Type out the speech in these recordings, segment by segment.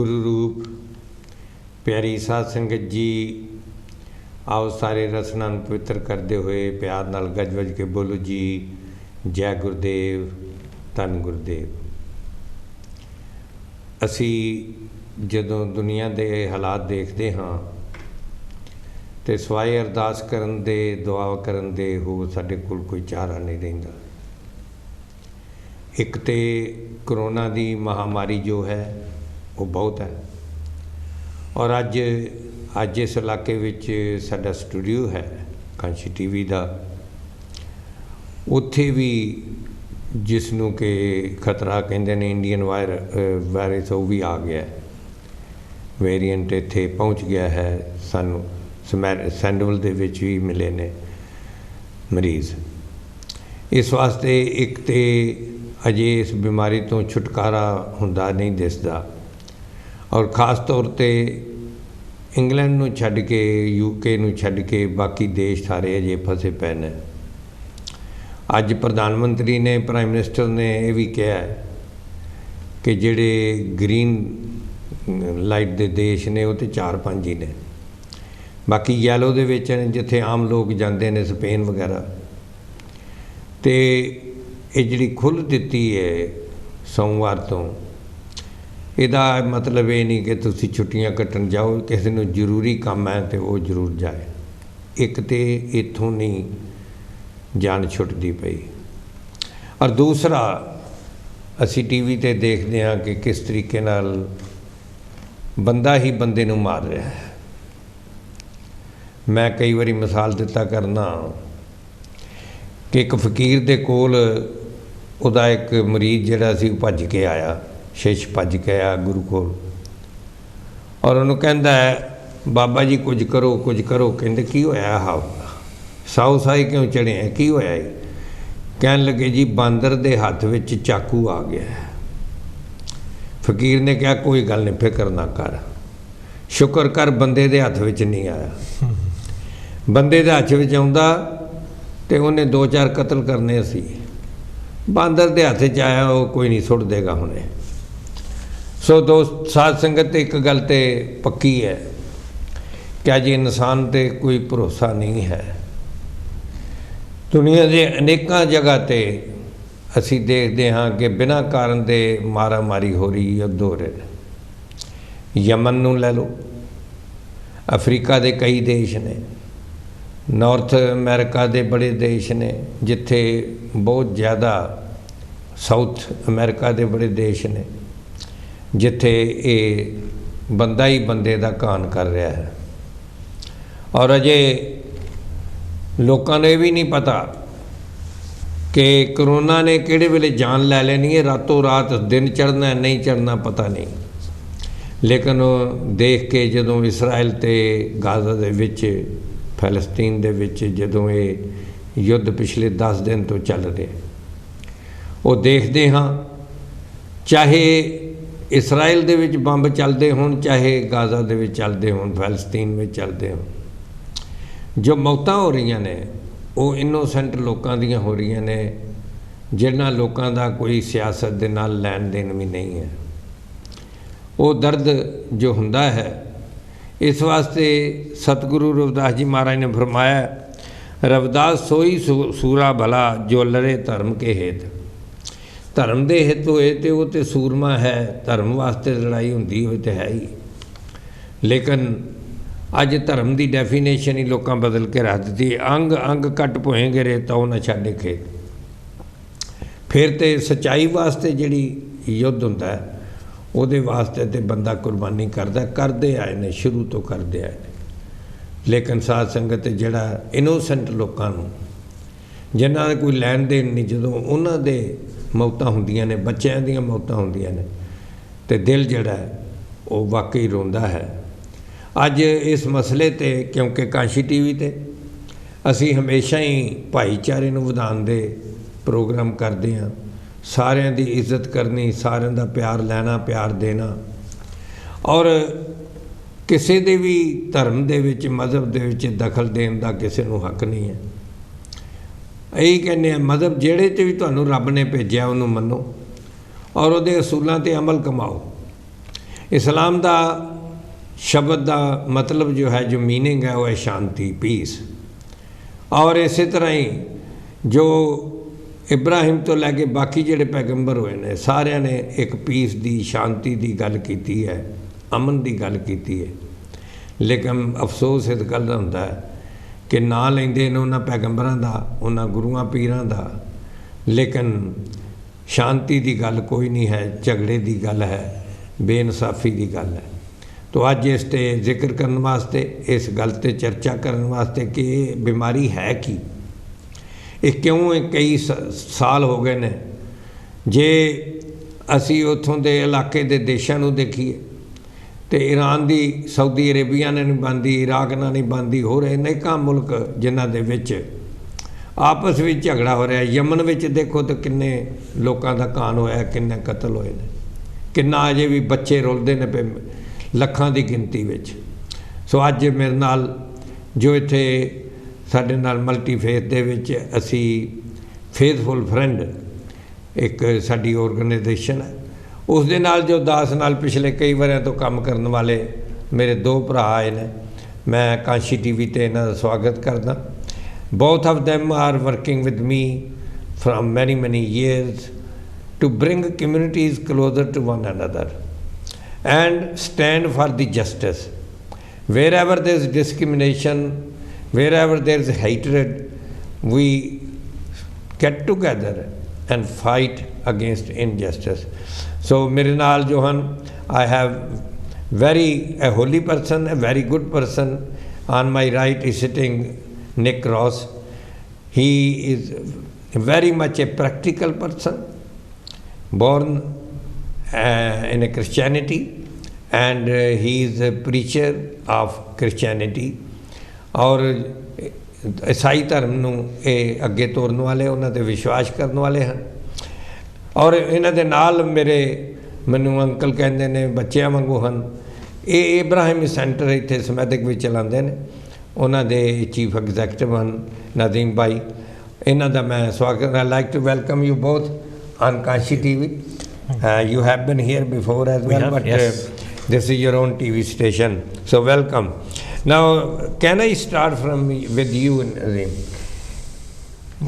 गुरु रूप प्यारी साध संगत जी, आओ सारे रसना पवित्र करते हुए प्यार नाल गज वज के बोलो जी जय गुरुदेव, धन गुरुदेव। असी जदों दुनिया के हालात देखते हाँ तो सवाए अरदास करन दे, दुआ करन दे हो साडे कोल कोई चारा नहीं रहिंदा। एक तो करोना की महामारी जो है वो बहुत है, और अज इस इलाके विच साडा स्टूडियो है कांशी टीवी का, उत्थे भी जिसनों के खतरा कहते हैं इंडियन वायरस वो भी आ गया है, वेरीएंट इत्थे पहुँच गया है। सानू सैंडविल दे विच भी मिले ने मरीज़। इस वास्ते एक तो अजे इस बीमारी तो छुटकारा हुंदा नहीं दिसदा, और ख़ास तौर पे इंग्लैंड नूं छड्ड के यूके नूं छड्ड के बाकी देश सारे अजे फसे पे ने। अज प्रधानमंत्री ने, प्राइम मिनिस्टर ने यह भी कहा है कि जिहड़े ग्रीन लाइट दे देश ने वो तो 4-5 ही ने, बाकी येलो दे विच जिथे आम लोग जाते हैं स्पेन वगैरह। तो ये जिहड़ी खुल दिती है सोमवार तो, इहदा मतलब ये नहीं कि तुसी छुट्टियां कट्टन जाओ, किसी नूं जरूरी काम है तो वो जरूर जाए। एक तो इत्थों नहीं जान छुटती पई, और दूसरा असी टीवी ते देखते हैं कि किस तरीके नाल बंदा ही बंदे नूं मार रहा है। मैं कई बारी मिसाल दिता करना कि एक फकीर दे कोल उहदा एक मरीज़ जिहड़ा सी भज के आया, शिश भज के आया गुरु कोल, और उन्होंने कहता है बाबा जी कुछ करो कुछ करो। कहते की होया हाउ साऊ साई क्यों चढ़े हैं, की होया? कह लगे जी बांदर दे हाथ विच चाकू आ गया है। फकीर ने कहा कोई गल नहीं, फिक्र ना कर, शुक्र कर बंदे दे हाथ विच नहीं आया। बंदे दे हाथ विच आउंदा ते उन्हें 2-4 कतल करने सी, बांदर दे हाथ च आया वो कोई नहीं सुट देगा हुणे। सो दोस्त साध संगत एक गल तो पक्की है कि अज इंसान ते कोई भरोसा नहीं है। दुनिया के अनेकों जगह ते असी देखते हाँ कि बिना कारण दे मारा मारी हो रही, युद्ध हो रहे। यमन नूं लै लो, अफ्रीका के कई देश ने, नॉर्थ अमेरिका के बड़े देश ने, जिथे बहुत ज़्यादा साउथ अमेरिका के बड़े देश ने, जिथे ये बंदा ही बंदे का कान कर रहा है। और अजे लोगों ने भी नहीं पता कि करोना ने किहड़े वेले जान लै लेनी है, रातों रात दिन चढ़ना नहीं चढ़ना पता नहीं। लेकिन देख के जदों इसराइल ते गाजा दे विच, फलस्तीन दे विच जदों ये युद्ध पिछले 10 दिन तो चल रहे, वो देखते हाँ चाहे इसराइल दे विच बंब चलते होण, चाहे गाजा दे विच चलते होण, फलस्तीन में चलते होण, जो मौतां हो रही ने वो इनोसेंट लोगों दियां हो रही ने, जिन्हां लोगों का कोई सियासत दे नाल लैन देन भी नहीं है। वो दर्द जो हुंदा है, इस वास्ते सतगुरु रविदास जी महाराज ने फरमाया, रविदास सोई सूरा भला जो लड़े धर्म के हेत। धर्म के हित होए तो वो तो सूरमा है, धर्म वास्ते लड़ाई होंदी हो तो है ही। लेकिन अज धर्म की डेफिनेशन ही लोग बदल के रख दी, अंग अंग कट पोएंगे रेता वो न छाड़े खेत। फिर तो सच्चाई वास्ते जिहड़ी युद्ध होंदा है उहदे वास्ते तो बंदा कुर्बानी करते आए ने, शुरू तो करते आए ने। लेकिन साध संगत जिहड़ा इनोसेंट लोगों जिन्हां दा कोई लैन देन नहीं, जदों उन्हां दे मौतां हुंदियां ने, बच्चों दीयां मौतां हुंदियां ने, तो दिल जिहड़ा है वो वाकई रोंदा है। अज इस मसले ते क्योंकि कांशी टीवी ते असी हमेशा ही भाईचारे नूं वधाउण दे प्रोग्राम करते हाँ, सारिਆਂ ਦੀ इज्जत करनी, सारिਆਂ ਦਾ प्यार लैना, प्यार देना, और किसी दे भी धर्म दे विच, मजहब दे विच दखल देण दा किसी नूं हक नहीं है। यही कहने मजहब जिहड़े ते भी तुहानूं रब ने भेजिया उहनूं मन्नो, और उहदे असूलों ते अमल कमाओ। इस्लाम का शब्द का मतलब जो है, जो मीनिंग है, वो है शांति, पीस। और इस तरह ही जो इब्राहिम तो लैके बाकी जोड़े पैगंबर हुए ने, सारिया ने एक पीस की, शांति की गल की है, अमन की गल की है। लेकिन अफसोस इस गल का होंदा है कि ना लेंदे ने उन्हां पैगंबरां दा, उन्हां गुरुआं पीरां दा, लेकिन शांति की गल कोई नहीं है, झगड़े की गल है, बेइंसाफी की गल है। तो अज इस ते जिक्र करने वास्ते, इस गल ते चर्चा करने वास्ते कि ये बीमारी है की, ये क्यों कई साल हो गए ने। जे असी उत्थों दे इलाके दे देशां नूं देखीए तो ईरान दी, सऊदी अरेबिया ने नहीं बनती, इराक नाल नहीं बनती, होर अनेकां मुल्क जिन्हां दे विच आपस में झगड़ा हो रहा है। यमन विच देखो तो किन्ने लोकां दा कान होया, किन्ने कतल होए ने, किन्ना अजे भी बच्चे रुलदे ने पे लखां दी गिनती विच। सो अज मेरे नाल जो इत्थे साडे नाल मल्टी फेथ दे विच असी फेथफुल फ्रेंड एक साडी ऑर्गेनाइजेशन है, उस दे नाल जो दास नाल पिछले कई वरियां तो काम करने वाले मेरे दो भरा आए ने, मैं कांशी टीवी ते इन्हां दा स्वागत करदा। Both of them are working with me from many years to bring communities closer to one another and stand for the justice. Wherever there is discrimination, wherever there is hatred, we get together and fight against injustice. So मेरे नाल जो हन, I have a holy person, a very good person. On my right is sitting Nick Ross. He is very much a practical person, born in a Christianity, and he is a preacher of Christianity. और ईसाई धर्म नूं ਇਹ ਅੱਗੇ ਤੋਰਨ वाले, उन्हां ते विश्वास करने वाले हैं। और इन्हां दे नाल मेरे मैनू अंकल कहंदे ने, बच्चियां वांगू हैं। ये इब्राहिम सेंटर इत्थे समैदिक विच चलाते हैं, उन्हां दे चीफ एग्जैक्टिव हैं नदीम भाई। इन्हां दा मैं स्वागत, I like to welcome you both on Kanshi TV. You have been here before as well, but this is your own TV station, so welcome. Now, can I start with you, Nazim?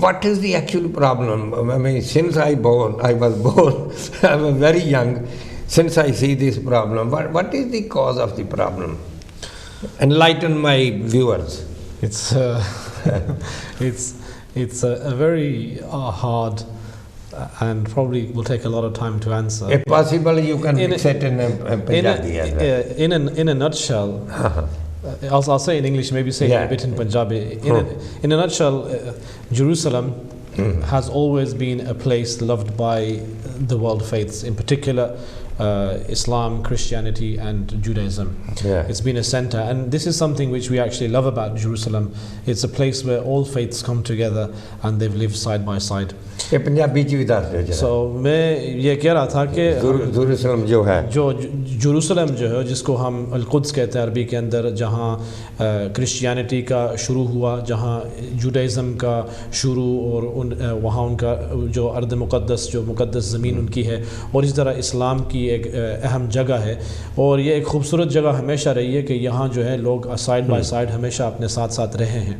What is the actual problem? I mean, since I was born, I was very young. Since I see this problem, what is the cause of the problem? Enlighten my viewers. It's a very hard and probably will take a lot of time to answer. If possible, you can mix it in Punjabi as well. In a nutshell, I'll say in English, maybe say a bit in Punjabi. In a nutshell, Jerusalem has always been a place loved by the world faiths, in particular Islam, Christianity and Judaism. It's been a center, and this is something which we actually love about Jerusalem. It's a place where all faiths come together and they've lived side by side. So मैं ये कह रहा था कि Jerusalem जो है, Jerusalem जो है, जिसको हम अल-कुद्स कहते हैं अरबी के अंदर, जहाँ क्रिश्चियनिटी का शुरू हुआ, जहाँ जुडाइज़म का शुरू, और वहाँ उनका जो अर्द मुक़द्दस, जो मुक़द्दस ज़मीन उनकी है, और इस तरह इस्लाम की एक अहम जगह है। और ये एक ख़ूबसूरत जगह हमेशा रही है कि यहाँ जो है लोग साइड बाय साइड हमेशा अपने साथ साथ रहे हैं।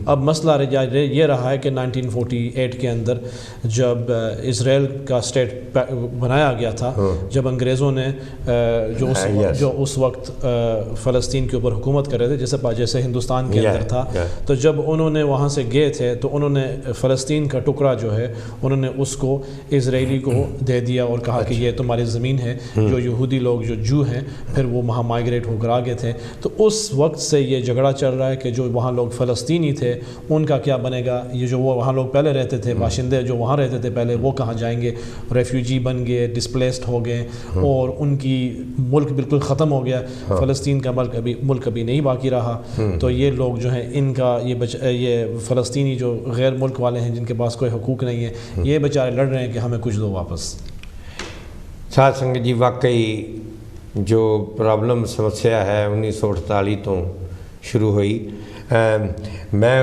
अब मसला ये रहा है कि 1948 के अंदर जब इज़राइल का स्टेट बनाया गया था, जब अंग्रेज़ों ने जो उस वक्त फ़लस्तीन के ऊपर हुकूमत कर रहे थे, जैसे हिंदुस्तान के अंदर था, तो जब उन्होंने वहाँ से गए थे तो उन्होंने फ़लस्तीन का टुकड़ा जो है उन्होंने उसको इजरायली को दे दिया और कहा कि ये तुम्हारी ज़मीन है। जो यहूदी लोग, जो जू हैं, फिर वो वहाँ माइग्रेट होकर आ गए थे। तो उस वक्त से ये झगड़ा चल रहा है कि जो वहाँ लोग फ़लस्तीनी थे उनका क्या बनेगा, ये जो वो वहाँ लोग पहले रहते थे, बाशिंदे जो वहाँ रहते थे पहले, वो कहाँ जाएंगे, रेफ्यूजी बन गए, डिस्प्लेस्ड हो गए, और उनकी मुल्क बिल्कुल ख़त्म हो गया। फ़लस्तीन का मुल्क अभी नहीं बाकी रहा। तो ये लोग जो हैं, इनका ये फ़लस्तीनी जो गैर मुल्क वाले हैं, जिनके पास कोई हकूक़ नहीं है, ये बेचारे लड़ रहे हैं कि हमें कुछ दो वापस। साध संगत जी, वाकई जो प्रॉब्लम समस्या है 1948 तो शुरू हुई। मैं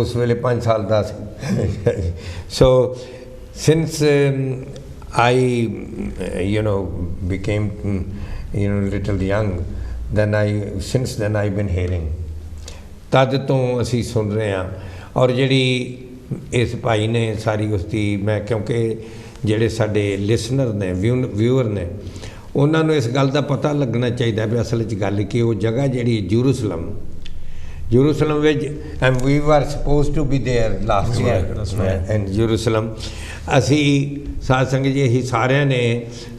उस वेले 5 साल का so since I became little young, since then I've been hearing. तद तो असी सुन रहे हैं और जिहड़ी इस भाई ने सारी उसकी मैं क्योंकि ਜਿਹੜੇ ਸਾਡੇ ਲਿਸਨਰ ਨੇ ਵਿਊਅਰ ਨੇ ਉਹਨਾਂ ਨੂੰ ਇਸ ਗੱਲ ਦਾ ਪਤਾ ਲੱਗਣਾ ਚਾਹੀਦਾ ਵੀ ਅਸਲ 'ਚ ਗੱਲ ਕੀ ਉਹ ਜਗ੍ਹਾ ਜਿਹੜੀ Jerusalem ਵਿੱਚ and we were supposed to be there last year in Jerusalem ਅਸੀਂ ਸਾਧ ਸੰਗਤ ਜੀ ਅਸੀਂ ਸਾਰਿਆਂ ਨੇ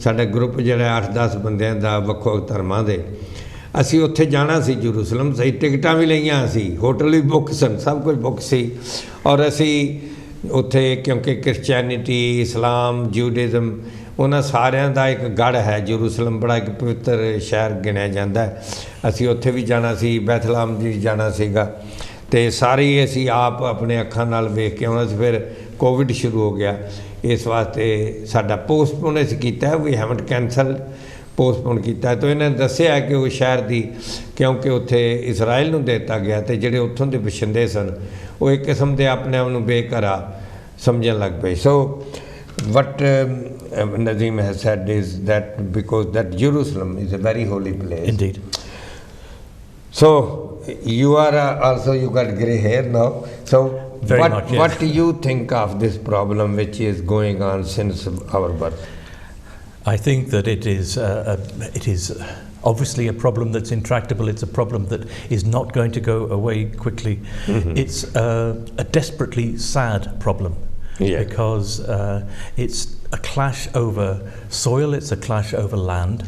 ਸਾਡਾ ਗਰੁੱਪ ਜਿਹੜਾ 8-10 ਬੰਦਿਆਂ ਦਾ ਵੱਖੋ ਧਰਮਾਂ ਦੇ ਅਸੀਂ ਉੱਥੇ ਜਾਣਾ ਸੀ ਜਰੂਸਲਮ ਸਹੀ ਟਿਕਟਾਂ ਵੀ ਲਈਆਂ ਸੀ ਹੋਟਲ ਵੀ ਬੁੱਕ ਸਨ ਸਭ ਕੁਝ ਬੁੱਕ ਸੀ ਔਰ ਅਸੀਂ ਉੱਥੇ ਕਿਉਂਕਿ ਕ੍ਰਿਸਚੈਨਿਟੀ ਇਸਲਾਮ ਜੂਡਿਜ਼ਮ ਉਹਨਾਂ ਸਾਰਿਆਂ ਦਾ ਇੱਕ ਗੜ੍ਹ ਹੈ ਜਰੂਸਲਮ ਬੜਾ ਇੱਕ ਪਵਿੱਤਰ ਸ਼ਹਿਰ ਗਿਣਿਆ ਜਾਂਦਾ ਅਸੀਂ ਉੱਥੇ ਵੀ ਜਾਣਾ ਸੀ ਬੈਥਲਹਮ ਵੀ ਜਾਣਾ ਸੀਗਾ ਅਤੇ ਸਾਰੇ ਅਸੀਂ ਆਪ ਆਪਣੇ ਅੱਖਾਂ ਨਾਲ ਵੇਖ ਕੇ ਆਉਣਾ ਸੀ ਫਿਰ ਕੋਵਿਡ ਸ਼ੁਰੂ ਹੋ ਗਿਆ ਇਸ ਵਾਸਤੇ ਸਾਡਾ ਪੋਸਟਪੋਨ ਅਸੀਂ ਕੀਤਾ ਵੀ ਹੈਵਨਟ ਕੈਂਸਲ ਪੋਸਟਪੋਨ ਕੀਤਾ ਤਾਂ ਇਹਨਾਂ ਨੇ ਦੱਸਿਆ ਕਿ ਉਹ ਸ਼ਹਿਰ ਦੀ ਕਿਉਂਕਿ ਉੱਥੇ ਇਜ਼ਰਾਈਲ ਨੂੰ ਦੇ ਦਿੱਤਾ ਗਿਆ ਅਤੇ ਜਿਹੜੇ ਉੱਥੋਂ ਦੇ ਵਸਿੰਦੇ ਸਨ ਉਹ ਇੱਕ ਕਿਸਮ ਦੇ ਆਪਣੇ ਆਪ ਨੂੰ ਬੇਘਰਾ ਸਮਝਣ ਲੱਗ ਪਏ ਸੋ what Nazim has said is that because that Jerusalem is a very holy place. Indeed. So you are also you got grey hair now. So what do you think of this problem which is going on since our birth? I think that it is obviously a problem that's intractable. It's a problem that is not going to go away quickly. Mm-hmm. It's a desperately sad problem. Yeah. Because it's a clash over soil, it's a clash over land.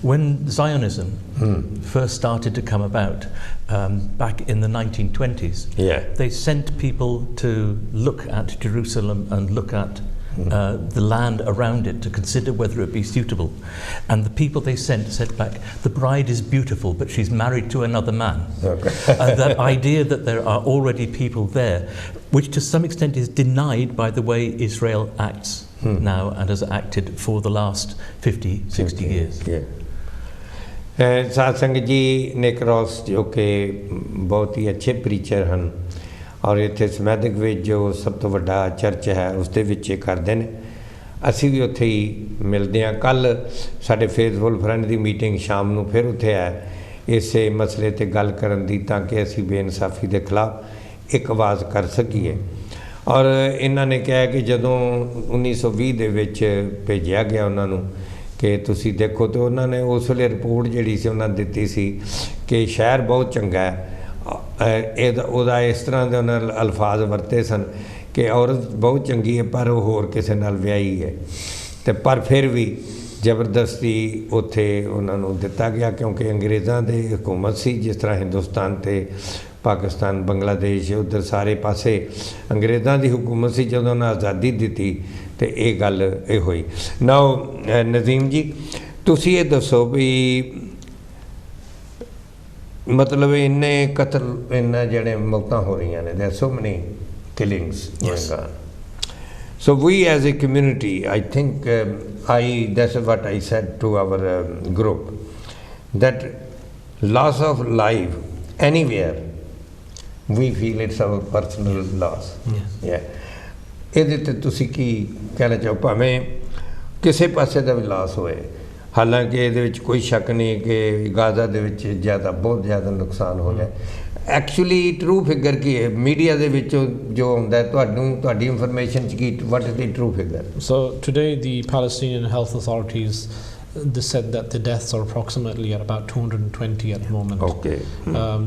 When Zionism first started to come about back in the 1920s, they sent people to look at Jerusalem and look at the land around it to consider whether it be suitable, and the people they sent said back, the bride is beautiful but she's married to another man. That idea that there are already people there, which to some extent is denied by the way Israel acts now and has acted for the last 50-60 years. ਸਾਧ ਸੰਗਤ ਜੀ ਨਿਕ ਰੌਸ ਜੋ ਕਿ ਬਹੁਤ ਹੀ ਅੱਛੇ preacher ਹਨ ਔਰ ਇੱਥੇ ਸਮੈਦਕ ਵਿੱਚ ਜੋ ਸਭ ਤੋਂ ਵੱਡਾ ਚਰਚ ਹੈ ਉਸ ਦੇ ਵਿੱਚ ਇਹ ਕਰਦੇ ਨੇ ਅਸੀਂ ਵੀ ਉੱਥੇ ਹੀ ਮਿਲਦੇ ਹਾਂ ਕੱਲ੍ਹ ਸਾਡੇ ਫੇਥਫੁਲ ਫਰੈਂਡ ਦੀ ਮੀਟਿੰਗ ਸ਼ਾਮ ਨੂੰ ਫਿਰ ਉੱਥੇ ਹੈ ਇਸੇ ਮਸਲੇ 'ਤੇ ਗੱਲ ਕਰਨ ਦੀ ਤਾਂ ਕਿ ਅਸੀਂ ਬੇਇਨਸਾਫੀ ਦੇ ਖਿਲਾਫ ਇੱਕ ਆਵਾਜ਼ ਕਰ ਸਕੀਏ ਔਰ ਇਹਨਾਂ ਨੇ ਕਿਹਾ ਕਿ ਜਦੋਂ 1920 ਦੇ ਵਿੱਚ ਭੇਜਿਆ ਗਿਆ ਉਹਨਾਂ ਨੂੰ ਕਿ ਤੁਸੀਂ ਦੇਖੋ ਤਾਂ ਉਹਨਾਂ ਨੇ ਉਸ ਵੇਲੇ ਰਿਪੋਰਟ ਜਿਹੜੀ ਸੀ ਉਹਨਾਂ ਦਿੱਤੀ ਸੀ ਕਿ ਸ਼ਹਿਰ ਬਹੁਤ ਚੰਗਾ ਹੈ ਉਹਦਾ ਇਸ ਤਰ੍ਹਾਂ ਦੇ ਉਹਨਾਂ ਅਲਫਾਜ਼ ਵਰਤੇ ਸਨ ਕਿ ਔਰਤ ਬਹੁਤ ਚੰਗੀ ਹੈ ਪਰ ਉਹ ਹੋਰ ਕਿਸੇ ਨਾਲ ਵਿਆਹੀ ਹੈ ਅਤੇ ਪਰ ਫਿਰ ਵੀ ਜ਼ਬਰਦਸਤੀ ਉੱਥੇ ਉਹਨਾਂ ਨੂੰ ਦਿੱਤਾ ਗਿਆ ਕਿਉਂਕਿ ਅੰਗਰੇਜ਼ਾਂ ਦੀ ਹਕੂਮਤ ਸੀ ਜਿਸ ਤਰ੍ਹਾਂ ਹਿੰਦੁਸਤਾਨ ਅਤੇ ਪਾਕਿਸਤਾਨ ਬੰਗਲਾਦੇਸ਼ ਉੱਧਰ ਸਾਰੇ ਪਾਸੇ ਅੰਗਰੇਜ਼ਾਂ ਦੀ ਹਕੂਮਤ ਸੀ ਜਦੋਂ ਉਹਨਾਂ ਆਜ਼ਾਦੀ ਦਿੱਤੀ ਅਤੇ ਇਹ ਗੱਲ ਇਹ ਹੋਈ ਨਾਓ ਨਜ਼ੀਮ ਜੀ ਤੁਸੀਂ ਇਹ ਦੱਸੋ ਵੀ ਮਤਲਬ ਇੰਨੇ ਕਤਲ ਇੰਨਾ ਜਿਹੜੇ ਮੌਤਾਂ ਹੋ ਰਹੀਆਂ ਨੇ there are so many killings going on. So we as a community, I think that's what I said to our group, that loss of life anywhere we feel it's our personal loss. ਇਹਦੇ 'ਤੇ ਤੁਸੀਂ ਕੀ ਕਹਿਣਾ ਚਾਹੋ ਭਾਵੇਂ ਕਿਸੇ ਪਾਸੇ ਦਾ ਵੀ Las ਹੋਏ ਹਾਲਾਂਕਿ ਇਹਦੇ ਵਿੱਚ ਕੋਈ ਸ਼ੱਕ ਨਹੀਂ ਕਿ ਗਾਜ਼ਾ ਦੇ ਵਿੱਚ ਬਹੁਤ ਜ਼ਿਆਦਾ ਨੁਕਸਾਨ ਹੋ ਗਿਆ ਐਕਚੁਅਲੀ ਟਰੂ ਫਿਗਰ ਕੀ ਹੈ ਮੀਡੀਆ ਦੇ ਵਿੱਚ ਜੋ ਹੁੰਦਾ ਤੁਹਾਡੀ ਇਨਫੋਰਮੇਸ਼ਨ 'ਚ ਕੀ what is the true figure So today the Palestinian health authorities they said that the deaths are approximately at about 220 at the moment. Okay.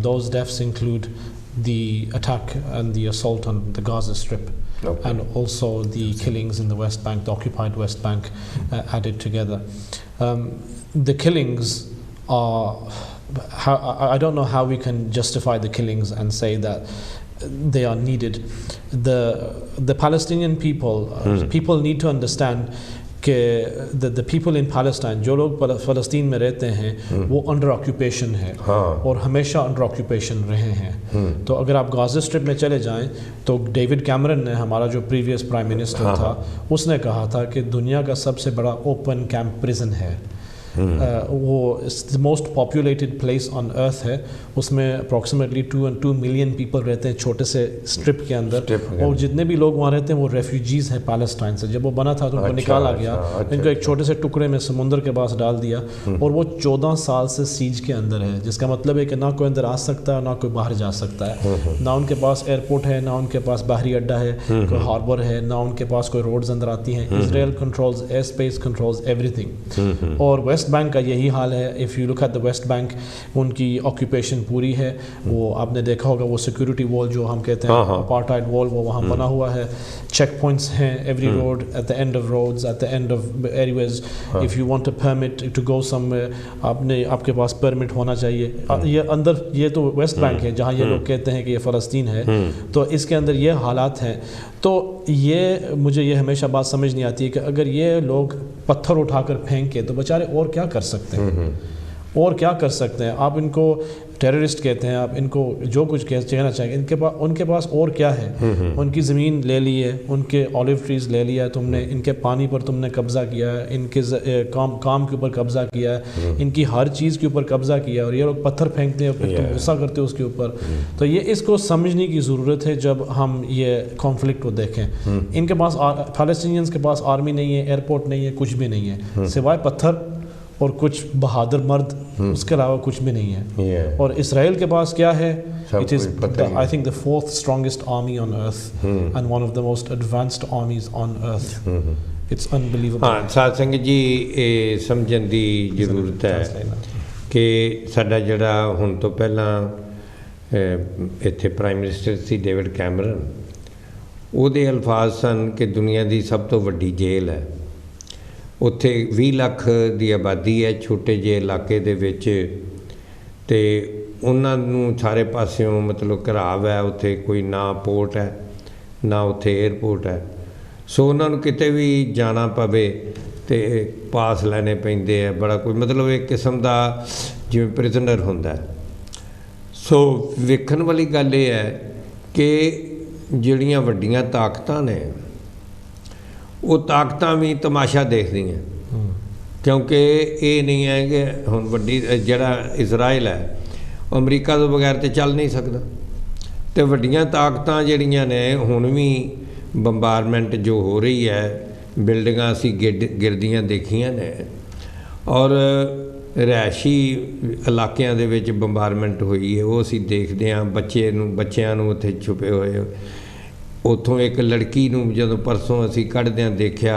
Those deaths include the attack and the assault on the Gaza Strip. Okay. And also the killings in the West Bank, the occupied West Bank, added together. The killings are I don't know how we can justify the killings and say that they are needed. The Palestinian people need to understand कि the people in Palestine जो लोग फ़लस्तीन में रहते हैं वो under occupation है और हमेशा अंडर ऑक्यूपेशन रहे हैं तो अगर आप गाज़ा स्ट्रिप में चले जाएं तो डेविड कैमरन ने हमारा जो प्रीवियस प्राइम मिनिस्टर था उसने कहा था कि दुनिया का सबसे बड़ा ओपन कैंप प्रिजन है वो most populated place on earth है, उसमें अप्रॉक्सीमेटली 2 मिलियन पीपल रहते हैं छोटे से स्ट्रिप के अंदर, और जितने भी लोग वहाँ रहते हैं वो रेफ्यूजीज़ हैं पैलेस्टाइन से। जब वो बना था तो उनको निकाला गया, इनको एक छोटे से टुकड़े में समुंदर के पास डाल दिया, और वो 14 साल से सीज के अंदर है, जिसका मतलब है कि ना कोई अंदर आ सकता है ना कोई बाहर जा सकता है, ना उनके पास एयरपोर्ट है, ना उनके पास बाहरी अड्डा है, कोई हार्बर है, ना उनके पास कोई रोड्स अंदर आती हैं। Israel controls air space, controls everything. और वेस्ट बैंक का यही हाल है। If you look at the West Bank, उनकी ऑक्यूपेशन पूरी है। वो आपने देखा होगा वो सिक्योरिटी वॉल जो हम कहते हैं अपार्टाइड वॉल, वो वहाँ बना हुआ है। चेक पॉइंट्स हैं every road, at the end of roads, at the end of areas. If you want a permit to go somewhere, आपके पास परमिट होना चाहिए। ये अंदर, ये तो वेस्ट बैंक है जहाँ ये लोग कहते हैं कि ये फ़लस्तीन है, तो इसके अंदर ये हालात हैं। तो ये मुझे ये हमेशा बात समझ नहीं आती है कि अगर ये लोग पत्थर उठाकर फेंके तो बेचारे और क्या कर सकते हैं, और क्या कर सकते हैं। आप इनको टेररिस्ट कहते हैं, आप इनको जो कुछ कहना चाहिए, उनके पास और क्या है। उनकी ज़मीन ले ली है, उनके ऑलिव ट्रीज़ ले लिया है तुमने, इनके पानी पर तुमने कब्ज़ा किया है, इनके काम के ऊपर कब्ज़ा किया है, इनकी हर चीज़ के ऊपर कब्ज़ा किया है, और ये लोग पत्थर फेंकते हैं, फिर तुम गुस्सा करते हो उसके ऊपर। तो ये इसको समझने की ज़रूरत है जब हम ये कॉन्फ्लिक्ट को देखें। इनके पास फ़लस्तीनियंस के पास आर्मी नहीं है, एयरपोर्ट नहीं है, कुछ भी नहीं है, सिवाय पत्थर और कुछ बहादुर मर्द, उसके अलावा कुछ भी नहीं है। और इसराइल के पास क्या है? It is I think the 4th strongest army on earth and one of the most advanced आर्मीज on earth. It's unbelievable. हाँ, साध संगत जी, ये समझण दी जरूरत है कि साडा जिहड़ा हुण तो पहलां इत्थे prime minister C David Cameron, ਉਹਦੇ अल्फाज सन कि दुनिया की सब तो वड्डी जेल है। उत्थे 20 ਲੱਖ ਦੀ आबादी है छोटे ਜਿਹੇ इलाके ਦੇ ਵਿੱਚ, ਤੇ ਉਹਨਾਂ ਨੂੰ ਸਾਰੇ ਪਾਸਿਓਂ मतलब ਘਰਾਵ है। उत्थे कोई ना पोर्ट है ना उत्थे एयरपोर्ट है, सो ਉਹਨਾਂ ਨੂੰ किते भी जाना पवे तो पास लैने पैंदे है। बड़ा कोई मतलब एक किस्म का जिवें प्रिजनर हुंदा है। सो वेखण वाली गल ये है कि ਜਿਹੜੀਆਂ ਵੱਡੀਆਂ ਤਾਕਤਾਂ ਨੇ ਉਹ ਤਾਕਤਾਂ ਵੀ ਤਮਾਸ਼ਾ ਦੇਖਦੀਆਂ, ਕਿਉਂਕਿ ਇਹ ਨਹੀਂ ਹੈ ਕਿ ਹੁਣ ਵੱਡੀ ਜਿਹੜਾ ਇਜ਼ਰਾਈਲ ਹੈ ਉਹ ਅਮਰੀਕਾ ਤੋਂ ਬਗੈਰ ਤਾਂ ਚੱਲ ਨਹੀਂ ਸਕਦਾ, ਅਤੇ ਵੱਡੀਆਂ ਤਾਕਤਾਂ ਜਿਹੜੀਆਂ ਨੇ ਹੁਣ ਵੀ ਬੰਬਾਰਮੈਂਟ ਜੋ ਹੋ ਰਹੀ ਹੈ, ਬਿਲਡਿੰਗਾਂ ਅਸੀਂ ਗਿਰਦੀਆਂ ਦੇਖੀਆਂ ਨੇ, ਔਰ ਰਿਹਾਇਸ਼ੀ ਇਲਾਕਿਆਂ ਦੇ ਵਿੱਚ ਬੰਬਾਰਮੈਂਟ ਹੋਈ ਹੈ, ਉਹ ਅਸੀਂ ਦੇਖਦੇ ਹਾਂ। ਬੱਚਿਆਂ ਨੂੰ ਉੱਥੇ ਛੁਪੇ ਹੋਏ, ਉੱਥੋਂ ਇੱਕ ਲੜਕੀ ਨੂੰ ਜਦੋਂ ਪਰਸੋਂ ਅਸੀਂ ਕੱਢਦਿਆਂ ਦੇਖਿਆ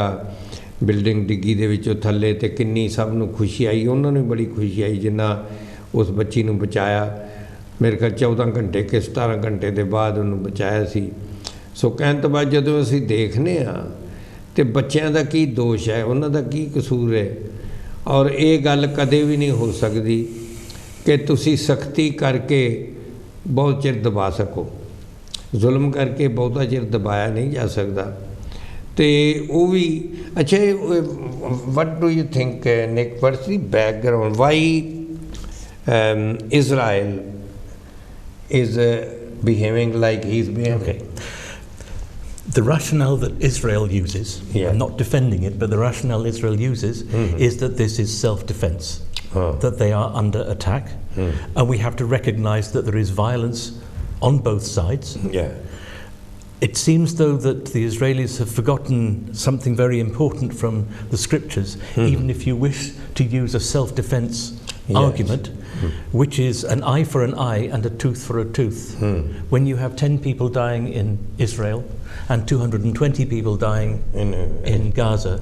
ਬਿਲਡਿੰਗ ਡਿੱਗੀ ਦੇ ਵਿੱਚੋਂ ਥੱਲੇ, ਅਤੇ ਕਿੰਨੀ ਸਭ ਨੂੰ ਖੁਸ਼ੀ ਆਈ। ਉਹਨਾਂ ਨੂੰ ਬੜੀ ਖੁਸ਼ੀ ਆਈ ਜਿੰਨਾ ਉਸ ਬੱਚੀ ਨੂੰ ਬਚਾਇਆ। ਮੇਰੇ ਖਿਆਲ 14 ਘੰਟੇ ਕਿ 17 ਘੰਟੇ ਦੇ ਬਾਅਦ ਉਹਨੂੰ ਬਚਾਇਆ ਸੀ। ਸੋ ਕਹਿਣ ਤੋਂ ਬਾਅਦ ਜਦੋਂ ਅਸੀਂ ਦੇਖਦੇ ਹਾਂ ਤਾਂ ਬੱਚਿਆਂ ਦਾ ਕੀ ਦੋਸ਼ ਹੈ, ਉਹਨਾਂ ਦਾ ਕੀ ਕਸੂਰ ਹੈ। ਔਰ ਇਹ ਗੱਲ ਕਦੇ ਵੀ ਨਹੀਂ ਹੋ ਸਕਦੀ ਕਿ ਤੁਸੀਂ ਸਖਤੀ ਕਰਕੇ ਬਹੁਤ ਚਿਰ ਦਬਾ ਸਕੋ। ਜ਼ੁਲਮ ਕਰਕੇ ਬਹੁਤਾ ਚਿਰ ਦਬਾਇਆ ਨਹੀਂ ਜਾ ਸਕਦਾ। ਅਤੇ ਉਹ ਵੀ ਅੱਛਾ, what do you think Nick, what's the background why Israel is behaving like he's behaving? The rationale that Israel uses, I'm not defending it, but the rationale Israel uses is that this is self-defense, that they are under attack, and we have to recognize that there is violence on both sides. It seems though that the Israelis have forgotten something very important from the scriptures, even if you wish to use a self-defense argument, which is an eye for an eye and a tooth for a tooth. When you have 10 people dying in Israel and 220 people dying in Gaza,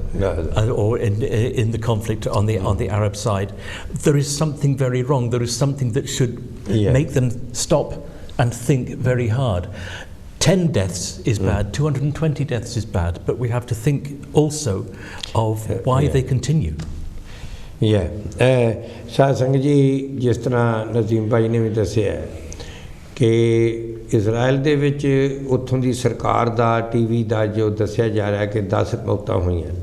or in the conflict on the Arab side, there is something very wrong. There is something that should make them stop and think very hard. 10 deaths is bad, 220 deaths is bad, but we have to think also of why they continue. ਸਾਧ ਸੰਗਤ ਜੀ, ਜਿਸ ਤਰ੍ਹਾਂ ਨਜ਼ੀਮ ਭਾਈ ਨੇ ਵੀ ਦੱਸਿਆ ਕਿ Israel ਦੇ ਵਿੱਚ ਉੱਥੋਂ ਦੀ ਸਰਕਾਰ ਦਾ TV ਦਾ ਜੋ ਦੱਸਿਆ ਜਾ ਰਿਹਾ ਕਿ 10 ਮੌਤਾਂ ਹੋਈਆਂ,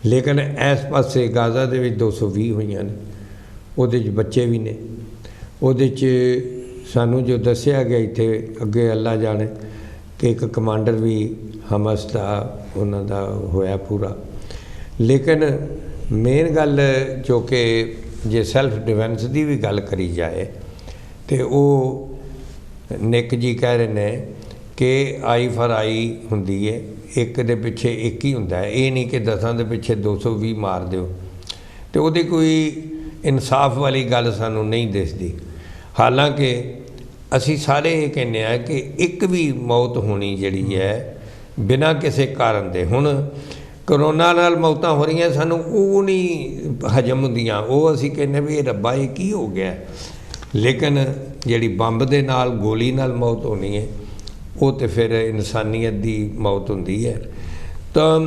ਲੇਕਿਨ ਇਸ ਪਾਸੇ ਗਾਜ਼ਾ ਦੇ ਵਿੱਚ 220 ਹੋਈਆਂ ਨੇ। ਉਹਦੇ 'ਚ ਬੱਚੇ ਵੀ ਨੇ। ਉਹਦੇ 'ਚ ਸਾਨੂੰ ਜੋ ਦੱਸਿਆ ਗਿਆ ਇੱਥੇ ਅੱਗੇ ਅੱਲਾ ਜਾਣੇ ਕਿ ਇੱਕ ਕਮਾਂਡਰ ਵੀ ਹਮਸ ਦਾ ਉਹਨਾਂ ਦਾ ਹੋਇਆ ਪੂਰਾ। ਲੇਕਿਨ ਮੇਨ ਗੱਲ ਜੋ ਕਿ ਜੇ ਸੈਲਫ ਡਿਫੈਂਸ ਦੀ ਵੀ ਗੱਲ ਕਰੀ ਜਾਏ ਤੇ ਉਹ ਨਿੱਕ ਜੀ ਕਹਿ ਰਹੇ ਨੇ ਕਿ ਆਈ ਫਾਰ ਆਈ ਹੁੰਦੀ ਹੈ, ਇੱਕ ਦੇ ਪਿੱਛੇ ਇੱਕ ਹੀ ਹੁੰਦਾ ਹੈ, ਇਹ ਨਹੀਂ ਕਿ 10 ਦੇ ਪਿੱਛੇ 220 ਮਾਰ ਦਿਓ, ਤੇ ਉਹਦੀ ਕੋਈ ਇਨਸਾਫ ਵਾਲੀ ਗੱਲ ਸਾਨੂੰ ਨਹੀਂ ਦਿਸਦੀ। ਹਾਲਾਂਕਿ ਅਸੀਂ ਸਾਰੇ ਇਹ ਕਹਿੰਦੇ ਹਾਂ ਕਿ ਇੱਕ ਵੀ ਮੌਤ ਹੋਣੀ ਜਿਹੜੀ ਹੈ ਬਿਨਾਂ ਕਿਸੇ ਕਾਰਨ ਦੇ, ਹੁਣ ਕਰੋਨਾ ਨਾਲ ਮੌਤਾਂ ਹੋ ਰਹੀਆਂ ਸਾਨੂੰ ਉਹ ਨਹੀਂ ਹਜਮ ਹੁੰਦੀਆਂ, ਉਹ ਅਸੀਂ ਕਹਿੰਦੇ ਵੀ ਇਹ ਰੱਬਾ ਇਹ ਕੀ ਹੋ ਗਿਆ, ਲੇਕਿਨ ਜਿਹੜੀ ਬੰਬ ਦੇ ਨਾਲ ਗੋਲੀ ਨਾਲ ਮੌਤ ਹੋਣੀ ਹੈ ਉਹ ਤਾਂ ਫਿਰ ਇਨਸਾਨੀਅਤ ਦੀ ਮੌਤ ਹੁੰਦੀ ਹੈ। ਤਾਂ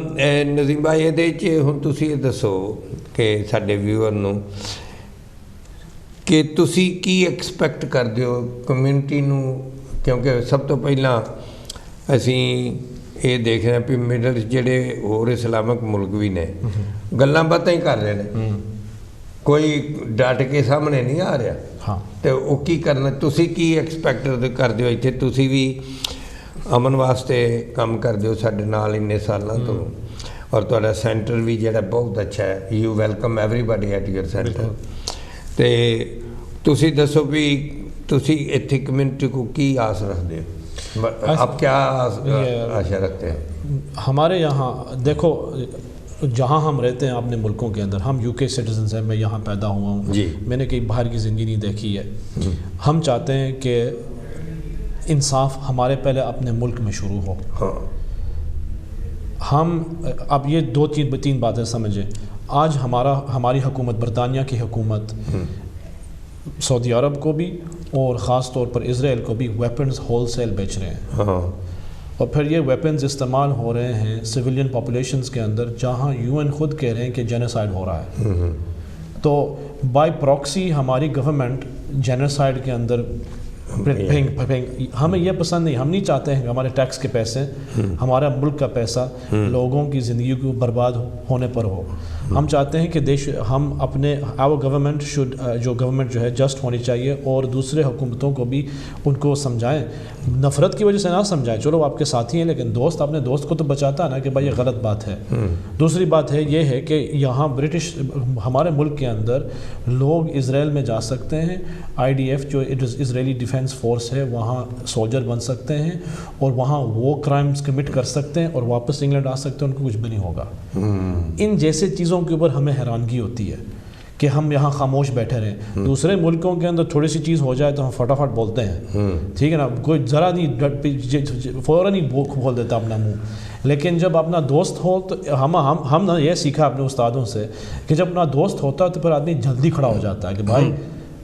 ਨਜ਼ੀਮ ਭਾਈ ਇਹਦੇ 'ਚ ਹੁਣ ਤੁਸੀਂ ਇਹ ਦੱਸੋ ਕਿ ਸਾਡੇ ਵਿਊਅਰ ਨੂੰ ਕਿ ਤੁਸੀਂ ਕੀ ਐਕਸਪੈਕਟ ਕਰਦੇ ਹੋ ਕਮਿਊਨਿਟੀ ਨੂੰ, ਕਿਉਂਕਿ ਸਭ ਤੋਂ ਪਹਿਲਾਂ ਅਸੀਂ ਇਹ ਦੇਖ ਰਹੇ ਵੀ ਮਿਡਲ ਜਿਹੜੇ ਹੋਰ ਇਸਲਾਮਿਕ ਮੁਲਕ ਵੀ ਨੇ ਗੱਲਾਂ ਬਾਤਾਂ ਹੀ ਕਰ ਰਹੇ ਨੇ, ਕੋਈ ਡਟ ਕੇ ਸਾਹਮਣੇ ਨਹੀਂ ਆ ਰਿਹਾ। ਹਾਂ, ਤੇ ਉਹ ਕੀ ਕਰਨਾ, ਤੁਸੀਂ ਕੀ ਐਕਸਪੈਕਟ ਕਰਦੇ ਹੋ? ਇੱਥੇ ਤੁਸੀਂ ਵੀ ਅਮਨ ਵਾਸਤੇ ਕੰਮ ਕਰਦੇ ਹੋ ਸਾਡੇ ਨਾਲ ਇੰਨੇ ਸਾਲਾਂ ਤੋਂ, ਔਰ ਤੁਹਾਡਾ ਸੈਂਟਰ ਵੀ ਜਿਹੜਾ ਬਹੁਤ ਅੱਛਾ ਹੈ, you welcome everybody at your centre. ਤੇ ਤੁਸੀਂ ਦੱਸੋ ਵੀ ਤੁਸੀਂ ਇੱਥੇ ਕਮਿਊਨਿਟੀ को ਕੀ ਆਸ ਰੱਖਦੇ ਹੋ, आप क्या आशा रखते हैं? हमारे यहाँ देखो, जहाँ हम रहते हैं अपने मुल्कों के अंदर, हम यूके सिटीजन्स हैं, मैं यहाँ पैदा हुआ हूँ, मैंने कहीं बाहर की ज़िंदगी नहीं देखी है। हम चाहते हैं कि इंसाफ हमारे पहले अपने मुल्क में शुरू हो। हाँ। हम अब ये 2-3 बातें समझें। आज हमारी हुकूमत, बरतानिया की हुकूमत सऊदी अरब को भी और ख़ास तौर पर इज़राइल को भी वेपन्स होलसेल बेच रहे हैं। हाँ। और फिर ये वेपन्स इस्तेमाल हो रहे हैं सिविलियन पॉपुलेशंस के अंदर, जहाँ यूएन खुद कह रहे हैं कि जेनोसाइड हो रहा है। तो बाय प्रॉक्सी हमारी गवर्नमेंट जेनोसाइड के अंदर हमें ये पसंद नहीं, हम नहीं चाहते हैं कि हमारे टैक्स के पैसे, हमारा मुल्क का पैसा लोगों की ज़िंदगी को बर्बाद होने पर हो। हम चाहते हैं कि हम अपने आवर गवर्नमेंट शुड, जो गवर्नमेंट जो है जस्ट होनी चाहिए, और दूसरे हुकूमतों को भी उनको समझाएं, नफ़रत की वजह से ना समझाएं। चलो आपके साथी हैं, लेकिन दोस्त अपने दोस्त को तो बचाता है ना कि भाई ये गलत बात है। दूसरी बात है ये है कि यहाँ ब्रिटिश, हमारे मुल्क के अंदर लोग इज़राइल में जा सकते हैं, IDF जो इज़राइली डिफेंस फोर्स है वहाँ सोल्जर बन सकते हैं और वहाँ वो क्राइम्स कमिट कर सकते हैं और वापस इंग्लैंड आ सकते हैं, उनको कुछ भी नहीं होगा। इन जैसे चीज़ों के ऊपर हमें हैरानगी होती है कि हम यहाँ खामोश बैठे रहें। दूसरे मुल्कों के अंदर थोड़ी सी चीज़ हो जाए तो हम फटाफट बोलते हैं, ठीक है ना, कोई ज़रा नहीं फ़ौरन ही खोल देता अपना मुंह। लेकिन जब अपना दोस्त हो तो हम ना ये सीखा अपने उस्तादों से कि जब अपना दोस्त होता है तो फिर आदमी जल्दी खड़ा हो जाता है कि भाई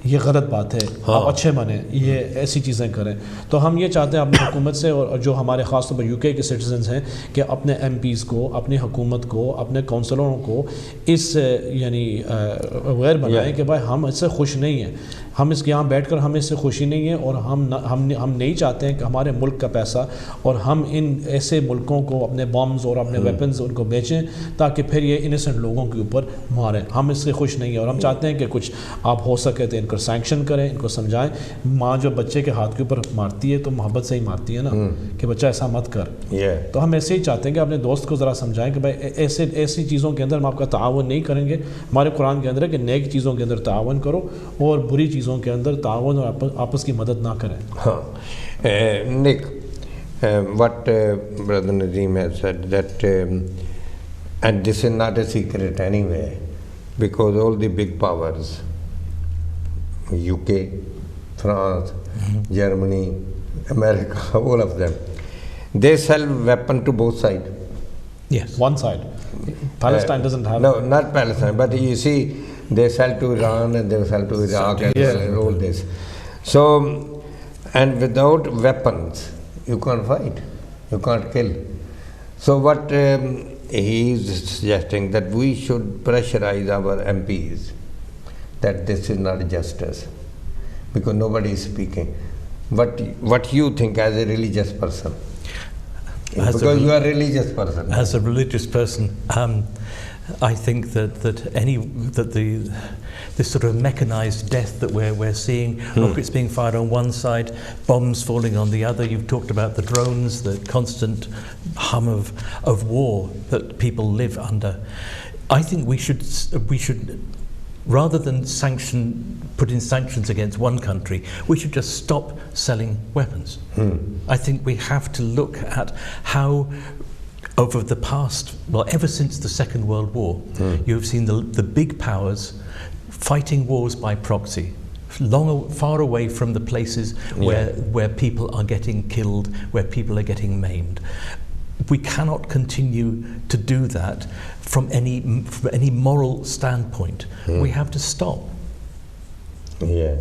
ये गलत बात है, आप अच्छे बने, ये ऐसी चीज़ें करें। तो हम ये चाहते हैं अपनी हुकूमत से, और जो हमारे ख़ास तौर पर यूके के सिटीजन्स हैं, कि अपने MPs को, अपनी हुकूमत को, अपने काउंसलरों को इस यानी अवेयर बनाएं कि भाई हम इससे खुश नहीं हैं, हम इसके यहाँ बैठकर हमें इससे खुशी नहीं है, और हम नहीं चाहते हैं कि हमारे मुल्क का पैसा और हम इन ऐसे मुल्कों को अपने बॉम्ब्स और अपने वेपन्स उनको बेचें ताकि फिर ये इनोसेंट लोगों के ऊपर मारें। हम इससे खुश नहीं हैं, और हम चाहते हैं कि कुछ आप हो सके तो इनको सैंक्शन करें, इनको समझाएं। माँ जो बच्चे के हाथ के ऊपर मारती है तो मोहब्बत से ही मारती है ना, कि बच्चा ऐसा मत कर। तो हम ऐसे ही चाहते हैं कि अपने दोस्त को ज़रा समझाएं कि भाई ऐसी चीज़ों के अंदर हम आपका ताआवन नहीं करेंगे। हमारे कुरान के अंदर है कि नेक चीज़ों के अंदर ताआवन करो और बुरी चीज़ों के अंदर ताआवन और आपस की मदद ना करें। हाँ, Nick, what Brother Nadeem has said, that and this is not a secret anyway, because all the big powers, UK, France, Germany, America, all of them, they sell weapon to both sides. Yes. One side. Palestine doesn't have... No, not Palestine, but you see, they sell to Iran and they sell to Iraq and all this. So, and without weapons, you can't fight, you can't kill. So what he is suggesting, that we should pressurize our MPs that this is not justice, because nobody is speaking. What you think as a religious person? Because you are a religious person. As a religious person, I think that this sort of mechanized death that we're seeing, rockets being fired on one side, bombs falling on the other. You've talked about the drones, the constant hum of war that people live under. I think we should rather than put in sanctions against one country, we should just stop selling weapons. I think we have to look at how over the past, well, ever since the Second World War, you've seen the big powers fighting wars by proxy, far away from the places where people are getting killed, where people are getting maimed. We cannot continue to do that from any moral standpoint. We have to stop. Yeah.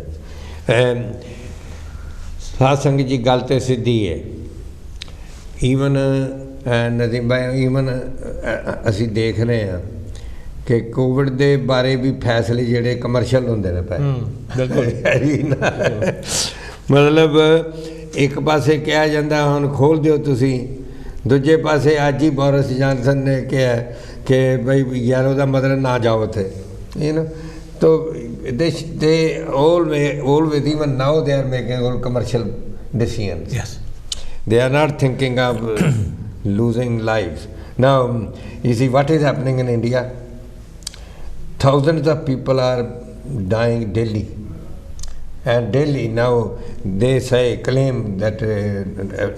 ਸਾਧ ਸੰਗਤ ਜੀ ਗੱਲ ਤੇ ਸਿੱਧੀ ਹੈ। Even Nadeem ਭਾਈ, even ਅਸੀਂ ਦੇਖ ਰਹੇ ਹਾਂ ਕਿ ਕੋਵਿਡ ਦੇ ਬਾਰੇ ਵੀ ਫੈਸਲੇ ਜਿਹੜੇ ਕਮਰਸ਼ੀਅਲ ਹੁੰਦੇ ਨੇ ਪਏ। ਬਿਲਕੁਲ। ਮਤਲਬ ਇੱਕ ਪਾਸੇ ਕਿਹਾ ਜਾਂਦਾ ਹੁਣ ਖੋਲ੍ਹ ਦਿਓ ਤੁਸੀਂ, ਦੂਜੇ ਪਾਸੇ ਅੱਜ ਹੀ ਬੋਰਿਸ ਜੌਨਸਨ ਨੇ ਕਿਹਾ ਕਿ ਬਈ ਯਾਰ ਉਹਦਾ ਮਤਲਬ ਨਾ ਜਾਓ ਉੱਥੇ, So they always, even now they are making all commercial decisions. Yes. They are not thinking of losing lives. Now, you see what is happening in India? Thousands of people are dying daily. And daily now they claim that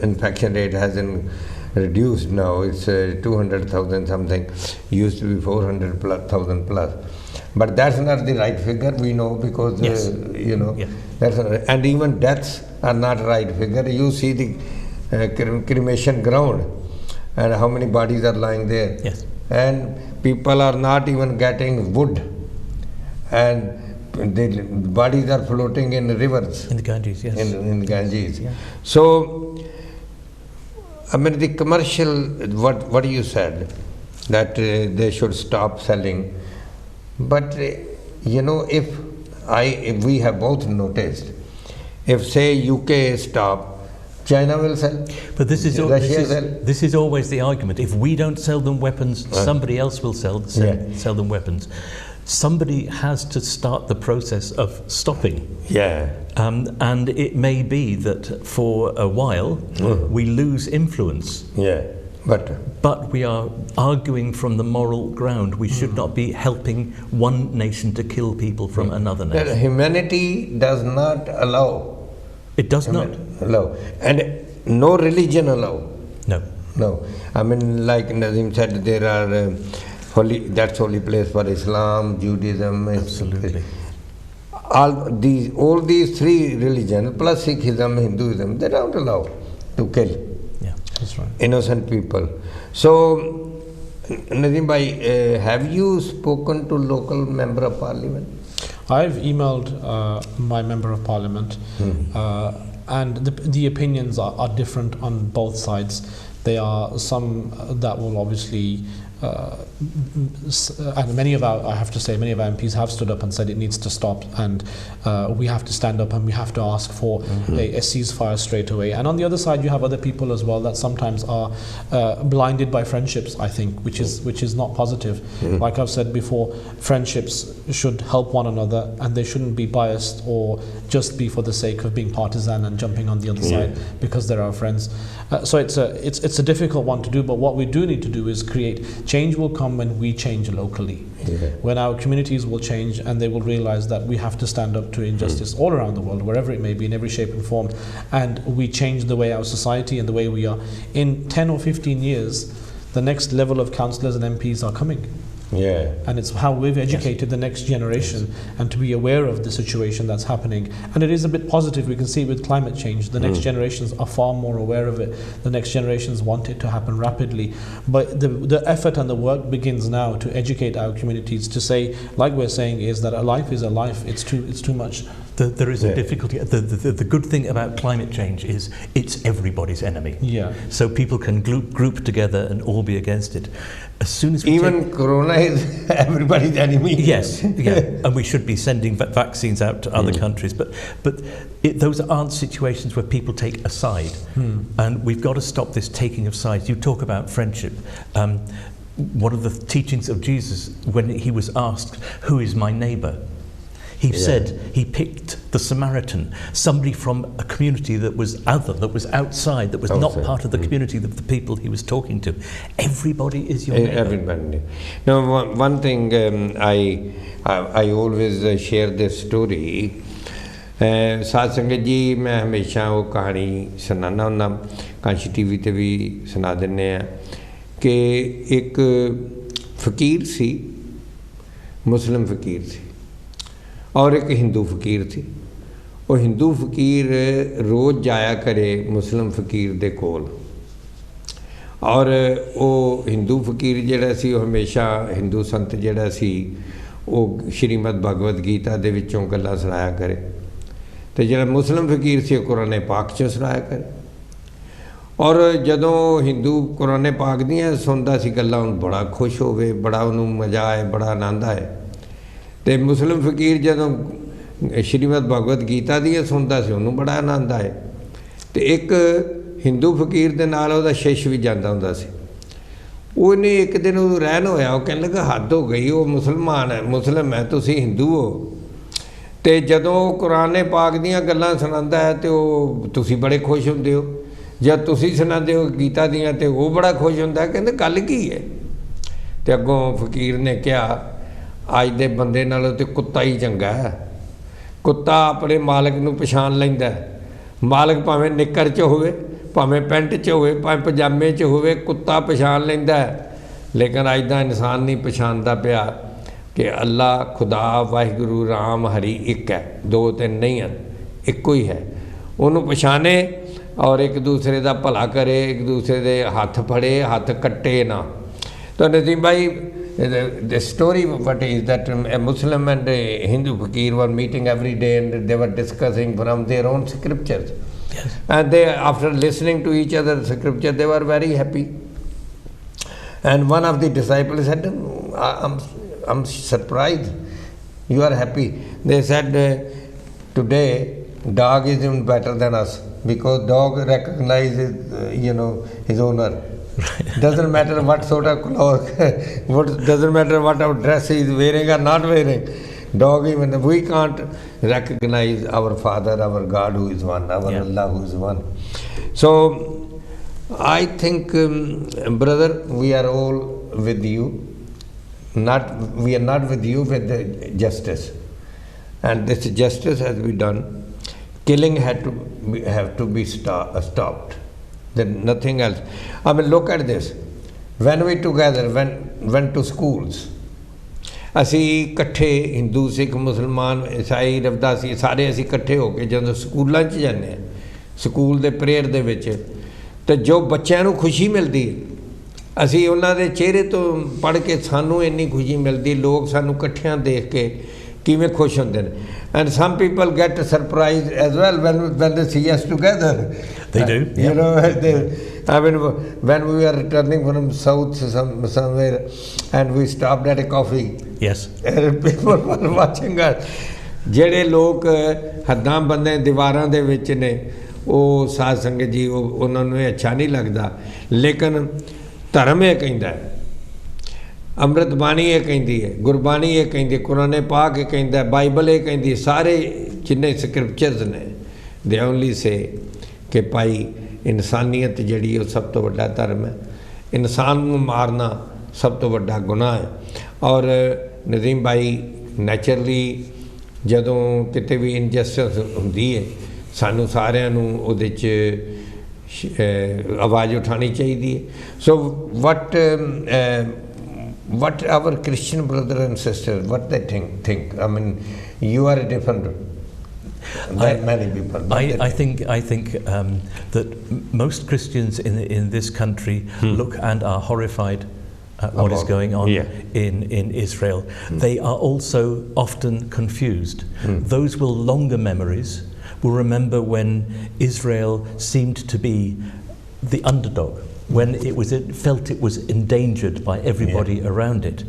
infection rate has been reduced now. It's 200,000 something, used to be 400,000 plus. But that's not the right figure, we know, because that's not, and even deaths are not right figure. You see the cremation ground and how many bodies are lying there. Yes. And people are not even getting wood, and the bodies are floating in rivers. In the Ganges, yes. In Ganges. Yeah. So, I mean, the commercial, what you said, that they should stop selling. But, if we have both noticed, if say UK stop, China will sell. But this is always the argument. If we don't sell them weapons, somebody else will sell them weapons. Somebody has to start the process of stopping. Yeah. And it may be that for a while we lose influence. Yeah. But we are arguing from the moral ground. We should not be helping one nation to kill people from another nation. Humanity does not allow. It does not allow. And no religion allow. No. I mean, like Nazim said, there are that's holy place for Islam, Judaism. Absolutely. All these three religions plus Sikhism, Hinduism, they don't allow to kill. That's right. Innocent people. So, Nazim bhai, have you spoken to local member of parliament? I've emailed my member of parliament, and the opinions are different on both sides. There are some that will obviously, and many of our MPs have stood up and said it needs to stop, and we have to stand up and we have to ask for a ceasefire straight away. And on the other side, you have other people as well that sometimes are blinded by friendships, I think, which is not positive. Like I've said before, friendships should help one another, and they shouldn't be biased or just be for the sake of being partisan and jumping on the other side because they're our friends. So it's a difficult one to do, but what we do need to do is change will come when we change locally. When our communities will change and they will realize that we have to stand up to injustice all around the world, wherever it may be, in every shape and form, and we change the way our society and the way we are. In 10 or 15 years, the next level of councillors and MPs are coming. Yeah. And it's how we've educated the next generation and to be aware of the situation that's happening. And it is a bit positive. We can see with climate change, the next generations are far more aware of it. The next generations want it to happen rapidly. But the effort and the work begins now to educate our communities to say, like we're saying, is that a life is a life. It's too much. There is a difficulty. The good thing about climate change is it's everybody's enemy. Yeah. So people can group together and all be against it. As soon as even Corona is everybody's enemy. Yes, and we should be sending vaccines out to other countries. But those aren't situations where people take a side, and we've got to stop this taking of sides. You talk about friendship. One of the teachings of Jesus, when he was asked, "Who is my neighbour?" He said he picked the Samaritan, somebody from a community that was other, that was outside, that was not part of the community of the people he was talking to. Everybody is your neighbor. Everybody. Now, one thing I always share this story. साथ संगत जी मैं हमेशा वो कहानी सुनाना हुंदा, Kanshi TV ते भी सुना दिन्ने आ कि एक फ़कीर सी, मुस्लिम फ़कीर सी और एक हिंदू फ़कीर थी। वो हिंदू फ़कीर रोज़ जाया करे मुस्लिम फ़कीर दे कोल, और वो हिंदू फ़कीर जिहड़ा सी वो हमेशा हिंदू संत जिहड़ा सी वो श्रीमद भगवद गीता दे विचों गल्लां सुनाया करे, तो जिहड़ा मुस्लिम फ़कीर से कुरान पाक चों सुनाया करे। और जदों हिंदू कुरान पाक दियां सुनदा सी गल्लां बड़ा खुश होवे, बड़ा उन्होंने मज़ा आए, बड़ा आनंद आए। तो मुस्लिम फ़कीर जदों श्रीमद भगवद गीता दियां सुनदा सी उन्होंने बड़ा आनंद आए। तो एक हिंदू फ़कीर दे नाल उहदा शिष्य भी जांदा हुंदा सी। उहने एक दिन उहनूं रहन होया, वो कहण लगा हद हो गई, वो मुसलमान है, मुस्लिम है, तुसीं हिंदू हो, तो जदों कुरान पाक दियां गल्लां सुणांदा है तो तुसीं बड़े खुश हुंदे हो, जब तुसीं सुणांदे हो गीता दियां तो वो बड़ा खुश हुंदा है। कहंदे गल की है? तो अगों फ़कीर ने कहा अज दे बंदे नालों तो कुत्ता ही चंगा है। कुत्ता अपने मालक नूं पछाण लैंदा है, मालक भावें निक्कर च होवे, भावें पैंट च होवे, भावें पजामे च होवे, कुत्ता पछाण लैंदा है। लेकिन अज दा इंसान नहीं पछाणदा पिया कि अल्लाह खुदा वाहिगुरू राम हरि एक है, दो तीन नहीं हैं, एको ही है। उन्होंने पछाणे और एक दूसरे का भला करे, एक दूसरे के हाथ फड़े, हाथ कट्टे ना। तो नदीम भाई, the story what is that a Muslim and a Hindu fakir were meeting every day and they were discussing from their own scriptures. Yes. And they, after listening to each other's scripture, they were very happy. And one of the disciples said, I'm surprised you are happy. They said, today dog is even better than us because dog recognizes, his owner. Right. Doesn't matter what sort of clothes, doesn't matter what our dress he is wearing or not wearing. Dog even, we can't recognize our Father, our God who is one, our Allah who is one. So, I think, brother, we are all with you. We are not with you with the justice. And this justice has been done. Killing have to be stopped. Then nothing else. I mean, look at this. When we together went to schools, ਅਸੀਂ ਇਕੱਠੇ ਹਿੰਦੂ ਸਿੱਖ ਮੁਸਲਮਾਨ ਈਸਾਈ ਰਵਦਾਸੀ ਸਾਰੇ ਅਸੀਂ ਇਕੱਠੇ ਹੋ ਕੇ ਜਦੋਂ ਸਕੂਲਾਂ 'ਚ ਜਾਂਦੇ ਹਾਂ, ਸਕੂਲ ਦੇ ਪ੍ਰੇਅਰ ਦੇ ਵਿੱਚ, ਤੇ ਜੋ ਬੱਚਿਆਂ ਨੂੰ ਖੁਸ਼ੀ ਮਿਲਦੀ ਹੈ ਅਸੀਂ ਉਹਨਾਂ ਦੇ ਚਿਹਰੇ ਤੋਂ ਪੜ੍ਹ ਕੇ ਸਾਨੂੰ ਇੰਨੀ ਖੁਸ਼ੀ ਮਿਲਦੀ, ਲੋਕ ਸਾਨੂੰ ਇਕੱਠਿਆਂ ਦੇਖ ਕੇ ਕਿਵੇਂ ਖੁਸ਼ ਹੁੰਦੇ ਨੇ। And some people get surprised as well when they see us together. They do. You know, I mean, when we were returning from south somewhere and we stopped at a coffee. Yes. And people were watching us. ਜਿਹੜੇ ਲੋਕ ਹੱਦਾਂ ਬੰਦੇ ਦੀਵਾਰਾਂ ਦੇ ਵਿੱਚ ਨੇ ਉਹ ਸਾਧ ਸੰਗਤ ਜੀ ਉਹਨਾਂ ਨੂੰ ਇਹ ਅੱਛਾ ਨਹੀਂ ਲੱਗਦਾ, ਲੇਕਿਨ ਧਰਮ ਇਹ ਕਹਿੰਦਾ ਹੈ, ਅੰਮ੍ਰਿਤ ਬਾਣੀ ਇਹ ਕਹਿੰਦੀ ਹੈ, ਗੁਰਬਾਣੀ ਇਹ ਕਹਿੰਦੀ, ਕੁਰਾਨ ਪਾਕ ਇਹ ਕਹਿੰਦਾ, ਬਾਈਬਲ ਇਹ ਕਹਿੰਦੀ, ਸਾਰੇ ਜਿੰਨੇ ਸਕ੍ਰਿਪਚਰਸ ਨੇ ਦੇ ਓਨਲੀ ਸੇ ਕਿ ਭਾਈ ਇਨਸਾਨੀਅਤ ਜਿਹੜੀ ਉਹ ਸਭ ਤੋਂ ਵੱਡਾ ਧਰਮ ਹੈ, ਇਨਸਾਨ ਨੂੰ ਮਾਰਨਾ ਸਭ ਤੋਂ ਵੱਡਾ ਗੁਨਾਹ ਹੈ। ਔਰ ਨਜ਼ੀਮ ਭਾਈ ਨੈਚੁਰਲੀ ਜਦੋਂ ਕਿਤੇ ਵੀ ਇਨਜਸਟਿਸ ਹੁੰਦੀ ਹੈ ਸਾਨੂੰ ਸਾਰਿਆਂ ਨੂੰ ਉਹਦੇ 'ਚ ਆਵਾਜ਼ ਉਠਾਉਣੀ ਚਾਹੀਦੀ ਹੈ। ਸੋ what our Christian brothers and sisters, what they think. I mean, you are different than many people. I think that most Christians in this country look and are horrified at what is going on in Israel. They are also often confused. Those with longer memories will remember when Israel seemed to be the underdog, when it felt it was endangered by everybody around it.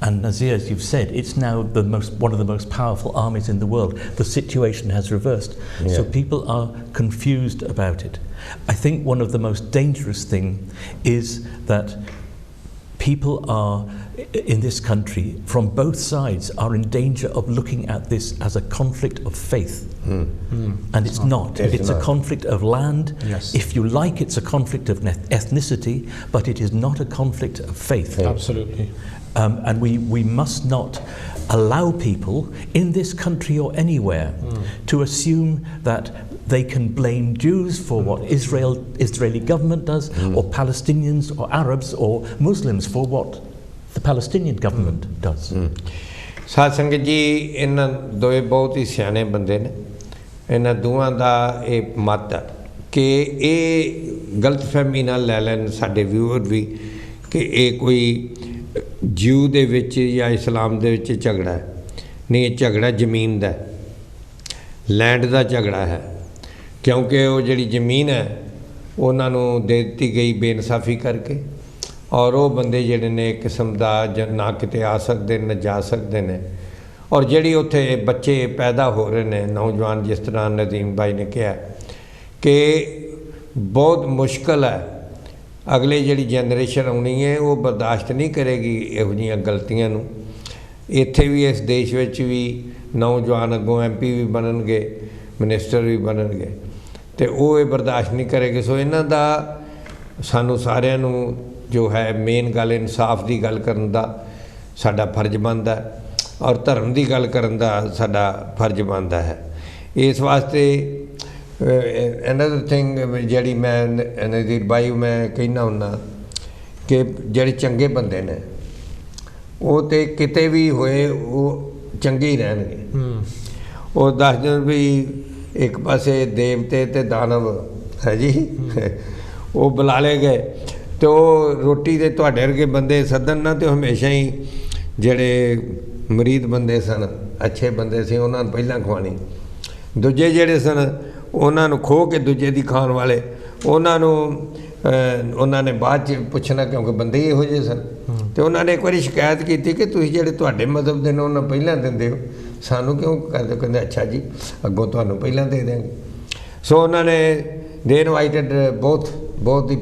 And Nazir, as you've said, it's now one of the most powerful armies in the world. The situation has reversed. So people are confused about it. I think one of the most dangerous things is that people are, in this country, from both sides, are in danger of looking at this as a conflict of faith. And it's not. It's a conflict of land. Yes. If you like, it's a conflict of ethnicity, but it is not a conflict of faith. Absolutely. And we must not allow people in this country or anywhere to assume that they can blame Jews for what Israeli government does, or Palestinians or Arabs or Muslims for what the Palestinian government does. ਸਾਧ ਸੰਗਤ ਜੀ, ਇਹਨਾਂ ਦੋਏ ਬਹੁਤ ਹੀ ਸਿਆਣੇ ਬੰਦੇ ਨੇ। ਇਹਨਾਂ ਦੋਵਾਂ ਦਾ ਇਹ ਮਤ ਹੈ ਕਿ ਇਹ ਗਲਤਫਹਿਮੀ ਨਾਲ ਲੈ ਲੈਣ ਸਾਡੇ ਵਿਊਅਰ ਵੀ ਕਿ ਇਹ ਕੋਈ ਜਿਊ ਦੇ ਵਿੱਚ ਜਾਂ ਇਸਲਾਮ ਦੇ ਵਿੱਚ ਝਗੜਾ ਹੈ। ਨਹੀਂ, ਇਹ ਝਗੜਾ ਜ਼ਮੀਨ ਦਾ, ਲੈਂਡ ਦਾ ਝਗੜਾ ਹੈ। ਕਿਉਂਕਿ ਉਹ ਜਿਹੜੀ ਜ਼ਮੀਨ ਹੈ ਉਹਨਾਂ ਨੂੰ ਦੇ ਦਿੱਤੀ ਗਈ ਬੇਇਨਸਾਫੀ ਕਰਕੇ, ਔਰ ਉਹ ਬੰਦੇ ਜਿਹੜੇ ਨੇ ਇੱਕ ਕਿਸਮ ਦਾ ਨਾ ਕਿਤੇ ਆ ਸਕਦੇ ਨਾ ਜਾ ਸਕਦੇ ਨੇ। ਔਰ ਜਿਹੜੀ ਉੱਥੇ ਬੱਚੇ ਪੈਦਾ ਹੋ ਰਹੇ ਨੇ ਨੌਜਵਾਨ, ਜਿਸ ਤਰ੍ਹਾਂ ਨਦੀਮ ਬਾਈ ਨੇ ਕਿਹਾ ਕਿ ਬਹੁਤ ਮੁਸ਼ਕਲ ਹੈ, ਅਗਲੇ ਜਿਹੜੀ ਜਨਰੇਸ਼ਨ ਆਉਣੀ ਹੈ ਉਹ ਬਰਦਾਸ਼ਤ ਨਹੀਂ ਕਰੇਗੀ ਇਹੋ ਜਿਹੀਆਂ ਗਲਤੀਆਂ ਨੂੰ। ਇੱਥੇ ਵੀ ਇਸ ਦੇਸ਼ ਵਿੱਚ ਵੀ ਨੌਜਵਾਨ ਅੱਗੋਂ MP ਵੀ ਬਣਨਗੇ, ਮਿਨਿਸਟਰ ਵੀ ਬਣਨਗੇ, ਅਤੇ ਉਹ ਇਹ ਬਰਦਾਸ਼ਤ ਨਹੀਂ ਕਰੇਗੇ। ਸੋ ਇਹਨਾਂ ਦਾ ਸਾਨੂੰ ਸਾਰਿਆਂ ਨੂੰ ਜੋ ਹੈ ਮੇਨ ਗੱਲ ਇਨਸਾਫ ਦੀ ਗੱਲ ਕਰਨ ਦਾ ਸਾਡਾ ਫਰਜ਼ ਬਣਦਾ, ਔਰ ਧਰਮ ਦੀ ਗੱਲ ਕਰਨ ਦਾ ਸਾਡਾ ਫਰਜ਼ ਬਣਦਾ ਹੈ। ਇਸ ਵਾਸਤੇ ਅਨਦਰ ਥਿੰਗ ਜਿਹੜੀ ਮੈਂ ਨਜ਼ੀਰ ਬਾਈ ਮੈਂ ਕਹਿੰਦਾ ਹੁੰਦਾ ਕਿ ਜਿਹੜੇ ਚੰਗੇ ਬੰਦੇ ਨੇ ਉਹ ਤਾਂ ਕਿਤੇ ਵੀ ਹੋਏ ਉਹ ਚੰਗੇ ਹੀ ਰਹਿਣਗੇ। ਉਹ ਦੱਸ ਦਿਨ ਵੀ ਇੱਕ ਪਾਸੇ ਦੇਵਤੇ ਅਤੇ ਦਾਨਵ ਹੈ ਜੀ, ਉਹ ਬੁਲਾ ਲਏ ਗਏ ਅਤੇ ਉਹ ਰੋਟੀ ਦੇ ਤੁਹਾਡੇ ਵਰਗੇ ਬੰਦੇ ਸੱਦਣ ਨਾ, ਅਤੇ ਹਮੇਸ਼ਾ ਹੀ ਜਿਹੜੇ ਮੁਰੀਦ ਬੰਦੇ ਸਨ, ਅੱਛੇ ਬੰਦੇ ਸੀ, ਉਹਨਾਂ ਨੂੰ ਪਹਿਲਾਂ ਖਵਾਉਣੀ। ਦੂਜੇ ਜਿਹੜੇ ਸਨ ਉਹਨਾਂ ਨੂੰ ਖੋਹ ਕੇ ਦੂਜੇ ਦੀ ਖਾਣ ਵਾਲੇ, ਉਹਨਾਂ ਨੇ ਬਾਅਦ 'ਚ ਪੁੱਛਣਾ, ਕਿਉਂਕਿ ਬੰਦੇ ਹੀ ਇਹੋ ਜਿਹੇ ਸਨ। ਅਤੇ ਉਹਨਾਂ ਨੇ ਇੱਕ ਵਾਰੀ ਸ਼ਿਕਾਇਤ ਕੀਤੀ ਕਿ ਤੁਸੀਂ ਜਿਹੜੇ ਤੁਹਾਡੇ ਮਜ਼ਹਬ ਦੇ ਨੇ ਉਹਨਾਂ ਪਹਿਲਾਂ ਦਿੰਦੇ ਹੋ, ਸਾਨੂੰ ਕਿਉਂ ਕਰਦੇ ਹੋ? ਕਹਿੰਦੇ ਅੱਛਾ ਜੀ, ਅੱਗੋਂ ਤੁਹਾਨੂੰ ਪਹਿਲਾਂ ਦੇ ਦਿਆਂਗੇ। ਸੋ ਉਹਨਾਂ ਨੇ they invited both the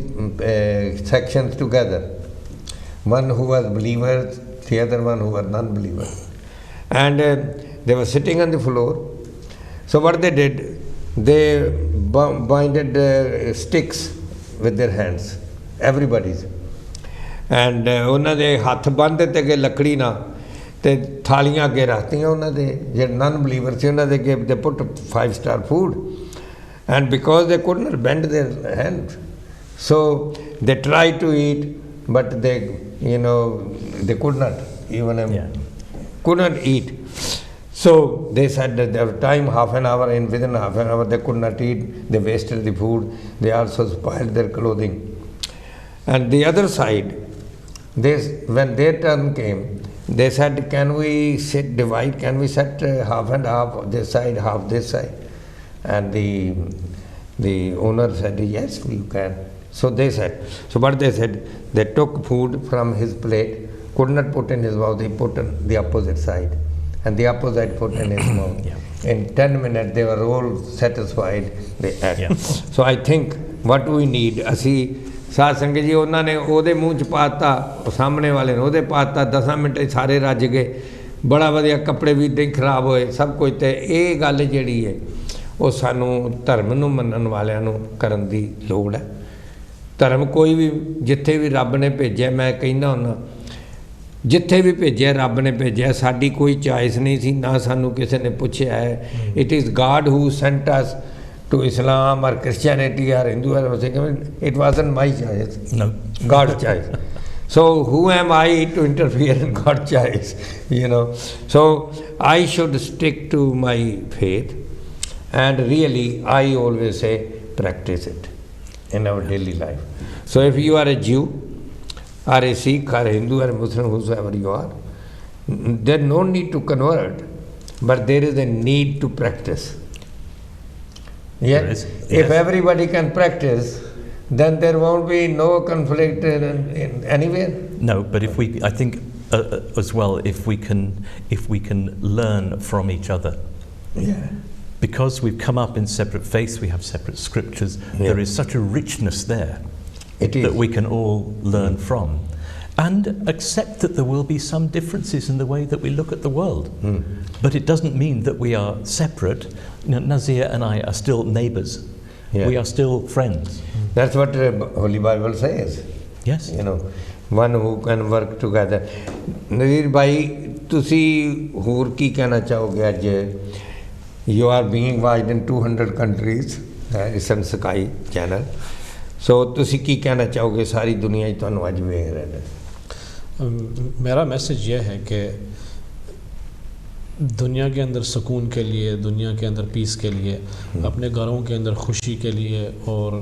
sections together, one who was believers, the other one who were non-believers, and they were sitting on the floor. So what they did, they binded sticks with their hands, everybody's, and ਉਹਨਾਂ ਦੇ ਹੱਥ ਬੰਨ੍ਹ ਦਿੱਤੇ ਗਏ ਲੱਕੜੀ ਨਾਲ, ਅਤੇ ਥਾਲੀਆਂ ਅੱਗੇ ਰੱਖਤੀਆਂ ਉਹਨਾਂ ਦੇ ਜਿਹੜੇ ਨਨ ਬਲੀਵਰ ਸੀ ਉਹਨਾਂ ਦੇ ਅੱਗੇ। they put 5-star food, and because they could not bend their hand, so they tried to eat, but they could not could not eat. So they said that there was time, half an hour, and within half an hour they could not eat. They wasted the food. They also spoiled their clothing. And the other side, when their turn came, they said, can we divide, can we set half and half this side, half this side? And the owner said, yes, we can. So they said, so what they said, they took food from his plate, could not put in his mouth, he put on the opposite side, and the opposite put in his mouth. In 10 minutes they were all satisfied, they ate. So I think what we need, ਅਸੀਂ ਸਾਧ ਸੰਗਤ ਜੀ, ਉਹਨਾਂ ਨੇ ਉਹਦੇ ਮੂੰਹ 'ਚ ਪਾ ਦਿੱਤਾ, ਉਹ ਸਾਹਮਣੇ ਵਾਲੇ ਨੇ ਉਹਦੇ ਪਾ ਦਿੱਤਾ, 10 ਮਿੰਟ ਸਾਰੇ ਰੱਜ ਗਏ, ਬੜਾ ਵਧੀਆ, ਕੱਪੜੇ ਵੀ ਇੱਦਾਂ ਹੀ ਖਰਾਬ ਹੋਏ, ਸਭ ਕੁਝ। ਅਤੇ ਇਹ ਗੱਲ ਜਿਹੜੀ ਹੈ ਉਹ ਸਾਨੂੰ ਧਰਮ ਨੂੰ ਮੰਨਣ ਵਾਲਿਆਂ ਨੂੰ ਕਰਨ ਦੀ ਲੋੜ ਹੈ। ਧਰਮ ਕੋਈ ਵੀ, ਜਿੱਥੇ ਵੀ ਰੱਬ ਨੇ ਭੇਜਿਆ, ਮੈਂ ਕਹਿੰਦਾ ਹੁੰਦਾ, ਜਿੱਥੇ ਵੀ ਭੇਜਿਆ ਰੱਬ ਨੇ ਭੇਜਿਆ, ਸਾਡੀ ਕੋਈ ਚੋਇਸ ਨਹੀਂ ਸੀ, ਨਾ ਸਾਨੂੰ ਕਿਸੇ ਨੇ ਪੁੱਛਿਆ ਹੈ। It is God who sent us to Islam or Christianity or Hindu or something. It wasn't my choice. No. God's choice. So who am I to interfere in God's choice? So I should stick to my faith, and really I always say practice it in our daily life. So if you are a Jew or a Sikh or a Hindu or a Muslim, whosoever you are, there is no need to convert, but there is a need to practice. Yes. If everybody can practice, then there won't be no conflict in anywhere. No, but I think as well, if we can learn from each other. Yeah. Because we've come up in separate faiths, we have separate scriptures. There is such a richness there that we can all learn from. and accept that there will be some differences in the way that we look at the world. But it doesn't mean that we are separate. Nazir and I are still neighbors. We are still friends. That's what the Holy Bible says. Yes. One who can work together. Nazir bhai, ਤੁਸੀਂ ਹੋਰ ਕੀ ਕਹਿਣਾ ਚਾਹੋਗੇ ਅੱਜ? You are being watched in 200 countries, Sun Sky channel. So ਤੁਸੀਂ ਕੀ ਕਹਿਣਾ ਚਾਹੋਗੇ? ਸਾਰੀ ਦੁਨੀਆ 'ਚ ਤੁਹਾਨੂੰ ਅੱਜ ਵੇਖ ਰਹੇ ਨੇ. میرا میسیج یہ ہے کہ دنیا کے اندر سکون کے لیے، دنیا کے اندر پیس کے لیے، اپنے گھروں کے اندر خوشی کے لیے اور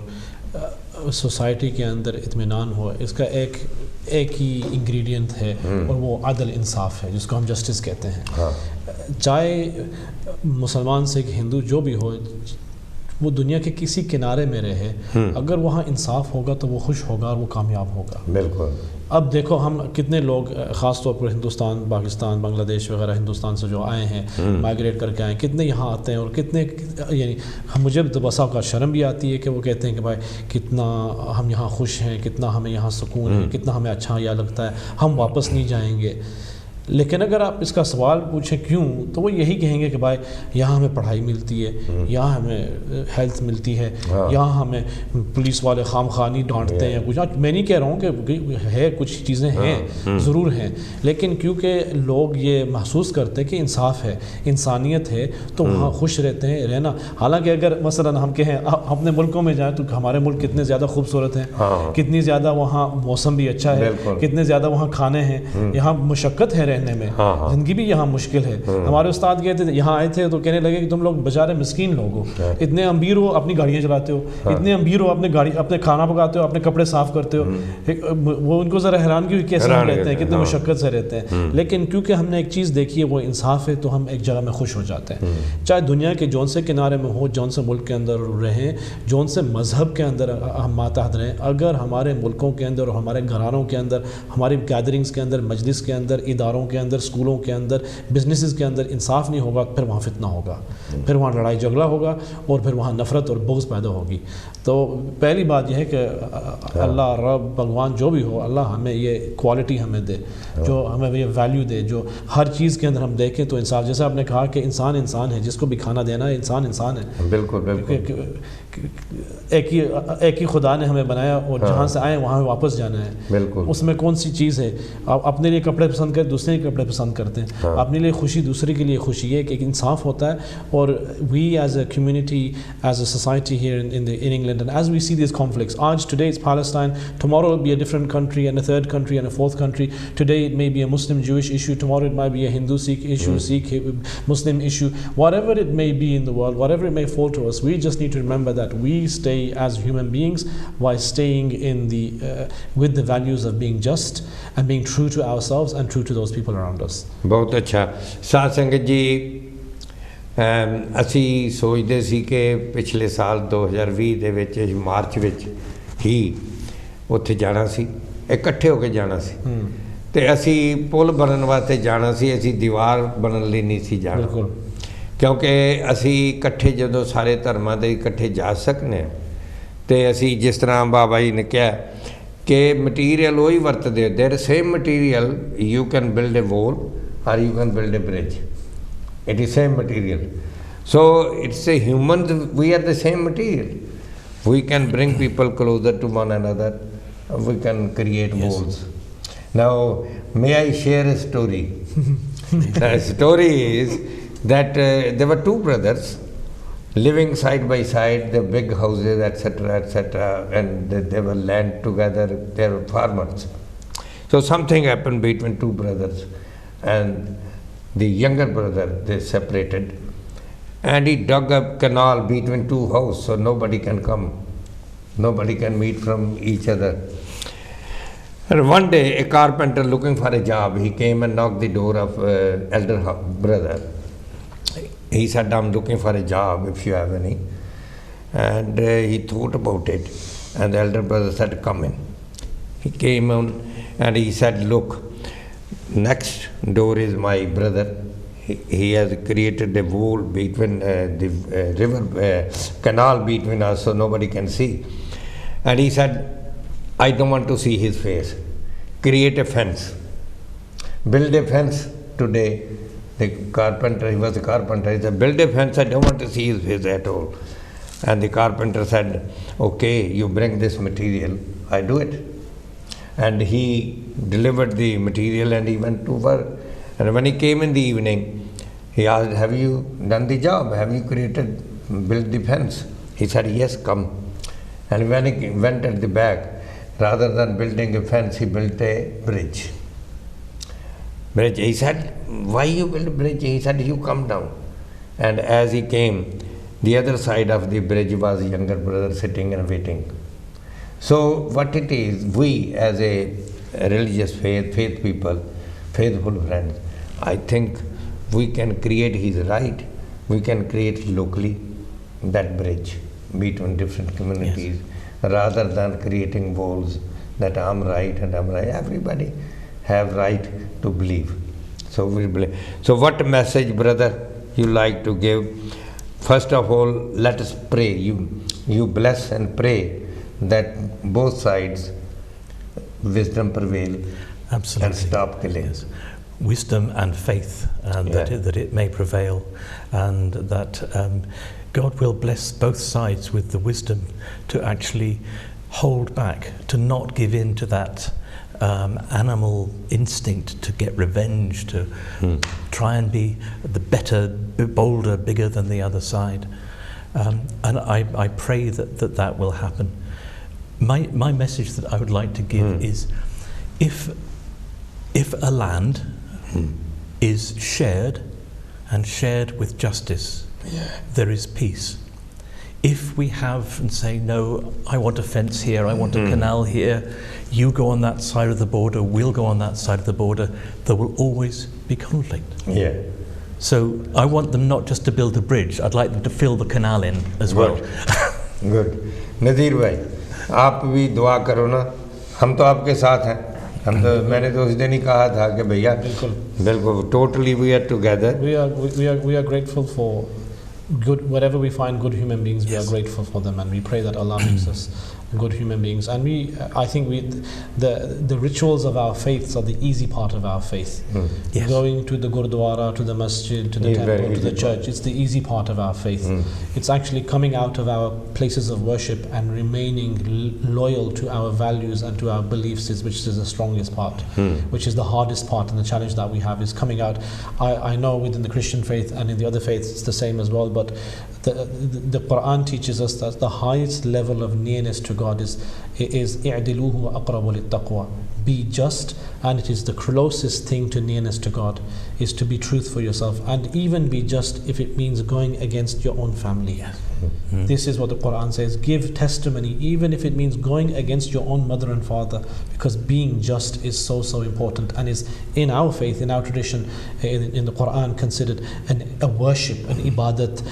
سوسائٹی کے اندر اطمینان ہو، اس کا ایک ہی انگریڈینٹ ہے اور وہ عدل انصاف ہے، جس کو ہم جسٹس کہتے ہیں. چاہے مسلمان سکھ ہندو جو بھی ہو، وہ دنیا کے کسی کنارے میں رہے، اگر وہاں انصاف ہوگا تو وہ خوش ہوگا اور وہ کامیاب ہوگا. بالکل. اب دیکھو ہم کتنے لوگ خاص طور پر ہندوستان، پاکستان، بنگلہ دیش وغیرہ ہندوستان سے جو آئے ہیں، مائگریٹ کر کے آئے ہیں، کتنے یہاں آتے ہیں اور کتنے، یعنی مجھے بسا اوقات شرم بھی آتی ہے کہ وہ کہتے ہیں کہ بھائی کتنا ہم یہاں خوش ہیں، کتنا ہمیں یہاں سکون ہے، کتنا ہمیں اچھا یہ لگتا ہے، ہم واپس نہیں جائیں گے. لیکن اگر آپ اس کا سوال پوچھیں کیوں، تو وہ یہی کہیں گے کہ بھائی یہاں ہمیں پڑھائی ملتی ہے، یہاں ہمیں ہیلتھ ملتی ہے، یہاں ہمیں پولیس والے خام خانی ڈانٹتے ہیں کچھ. میں نہیں کہہ رہا ہوں کہ ہے، کچھ چیزیں ہیں، ضرور ہیں، لیکن کیونکہ لوگ یہ محسوس کرتے ہیں کہ انصاف ہے، انسانیت ہے، تو وہاں خوش رہتے ہیں رہنا. حالانکہ اگر مثلا ہم کہیں اپنے ملکوں میں جائیں تو ہمارے ملک کتنے زیادہ خوبصورت ہیں، کتنی زیادہ وہاں موسم بھی اچھا ہے، کتنے زیادہ وہاں کھانے ہیں، یہاں مشقت ہے رہنے میں، زندگی بھی یہاں مشکل ہے. ہمارے استاد کہتے تھے، یہاں آئے تھے تو کہنے لگے کہ تم لوگ بیچارے مسکین لوگ ہو، اتنے امیر ہو، اپنی گاڑیاں چلاتے ہو، اتنے امیر ہو، اپنے کھانا پکاتے ہو، اپنے کپڑے صاف کرتے ہو. وہ ان کو ذرا حیرانگی ہوئی کیسے ہم رہتے ہیں، کتنے مشقت سے رہتے ہیں. لیکن کیونکہ ہم نے ایک چیز دیکھی ہے، وہ انصاف ہے، تو ہم ایک جگہ میں خوش ہو جاتے ہیں. چاہے دنیا کے جون سے کنارے میں ہو، جون سے ملک کے اندر رہیں، جون سے مذہب کے اندر ہم ماتحت رہیں، اگر ہمارے ملکوں کے اندر اور ہمارے گھرانوں کے اندر، ہماری گیدرنگز کے اندر، مجلس کے اندر، اداروں کے اندر، اسکولوں کے اندر، بزنسز کے اندر انصاف نہیں ہوگا، پھر وہاں فتنہ ہوگا، پھر وہاں لڑائی جھگڑا ہوگا، اور پھر وہاں نفرت اور بغض پیدا ہوگی. تو پہلی بات یہ ہے کہ اللہ رب بھگوان جو بھی ہو، اللہ ہمیں یہ کوالٹی ہمیں دے، جو ہمیں یہ ویلیو دے، جو ہر چیز کے اندر ہم دیکھیں تو انصاف. جیسے آپ نے کہا کہ انسان انسان ہے، جس کو بھی کھانا دینا ہے انسان انسان ہے. بالکل بالکل. ایک ہی خدا نے ہمیں بنایا اور جہاں سے آئے وہاں واپس جانا ہے. بالکل. اس میں کون سی چیز ہے؟ آپ اپنے لیے کپڑے پسند کریں، دوسرے کے کپڑے پسند کرتے ہیں. اپنے لیے خوشی، دوسرے کے لیے خوشی ہے کہ ایک انصاف ہوتا ہے. اور we as a community, as a society here in England, and as we see these conflicts, آج today is Palestine, tomorrow will be a different country and a third country and a fourth country. Today it may be a Muslim Jewish issue, tomorrow it might be a Hindu Sikh issue, Sikh Muslim issue. whatever it may be in the world, whatever it may fall to us, we just need to remember that we stay as human beings while staying in the with the values of being just and being true to ourselves and true to those people around us. بہت اچھا. ساتھ سنگت جی، ਅਸੀਂ ਸੋਚਦੇ ਸੀ ਕਿ ਪਿਛਲੇ ਸਾਲ 2020 ਦੇ ਵਿੱਚ ਮਾਰਚ ਵਿੱਚ ਹੀ ਉੱਥੇ ਜਾਣਾ ਸੀ, ਇਕੱਠੇ ਹੋ ਕੇ ਜਾਣਾ ਸੀ, ਤੇ ਅਸੀਂ ਪੁਲ ਬਣਨ ਵਾਸਤੇ ਜਾਣਾ ਸੀ, ਅਸੀਂ ਦੀਵਾਰ ਬਣਨ ਲਈ ਨਹੀਂ ਸੀ ਜਾਣਾ. ਬਿਲਕੁਲ. ਕਿਉਂਕਿ ਅਸੀਂ ਇਕੱਠੇ ਜਦੋਂ ਸਾਰੇ ਧਰਮਾਂ ਦੇ ਇਕੱਠੇ ਜਾ ਸਕਨੇ ਹਾਂ, ਤੇ ਅਸੀਂ ਜਿਸ ਤਰ੍ਹਾਂ ਬਾਬਾ ਜੀ ਨੇ ਕਿਹਾ ਕਿ ਮਟੀਰੀਅਲ ਉਹੀ ਵਰਤਦੇ, there same material you can build a wall or you can build a bridge. It is same material. So it's a human, we are the same material. We can bring people closer to one another. We can create walls. Now, may I share a story? The story is that there were two brothers living side by side, the big houses, etc., and they were land together, they were farmers. So something happened between two brothers, and the younger brother, they separated, and he dug a canal between two houses so nobody can come, nobody can meet from each other. And one day a carpenter looking for a job, he came and knocked the door of elder brother. He said, I'm looking for a job if you have any. And he thought about it, and the elder brother said, come in. He came on and he said, look, next door is my brother. He has created a wall between the river canal between us so nobody can see. And he said, I don't want to see his face. create a fence, build a fence today. The carpenter, he was a carpenter, he said, build a fence, I don't want to see his face at all. And the carpenter said, okay, you bring this material, I do it. And he delivered the material and he went to work. And when he came in the evening, he asked, have you done the job? Have you built the fence? He said, yes, come. And when he went at the back, rather than building a fence, he built a bridge. He said, why you build a bridge? He said, you come down. And as he came, the other side of the bridge was a younger brother sitting and waiting. So what it is, we as a religious faith people, faithful friends, I think we can create his right, we can create locally that bridge between different communities, yes, rather than creating walls that I'm right and I'm right. Everybody have right to believe. So we believe. So what message, brother, you like to give? First of all, let us pray. You bless and pray that both sides wisdom prevail. Absolutely. And stop killing. Yes. Wisdom and faith, and that it may prevail, and that God will bless both sides with the wisdom to actually hold back, to not give in to that animal instinct to get revenge, to try and be the better, bolder, bigger than the other side. And I pray that will happen. My message that I would like to give is, if a land is shared and shared with justice, there is peace. If we have and say, no, I want a fence here, I want a canal here, you go on that side of the border, we'll go on that side of the border, there will always be conflict. Yeah. So I want them not just to build a bridge, I'd like them to fill the canal in as well. Good. Nadeer bhai, आप भी दुआ करो ना, हम तो आपके साथ हैं. हम तो मैंने तो उस दिन ही कहा था कि भैया बिल्कुल totally we are together. We are grateful for good, wherever we find good human beings, we are grateful for them, and we pray that Allah makes us good human beings. And I think the rituals of our faiths are the easy part of our faith. Yes. Going to the Gurdwara, to the masjid, to the temple, to the church, it's the easy part of our faith. It's actually coming out of our places of worship and remaining loyal to our values and to our beliefs, which is the strongest part, which is the hardest part, and the challenge that we have is coming out. I know within the Christian faith and in the other faiths it's the same as well, but the Quran teaches us that the highest level of nearness to God is i'diluhu wa aqrabu lit-taqwa. Be just, and it is the closest thing to nearness to God, is to be truthful yourself, and even be just if it means going against your own family. This is what the Quran says, give testimony even if it means going against your own mother and father, because being just is so important, and is in our faith, in our tradition, in the Quran considered a worship, an ibadat,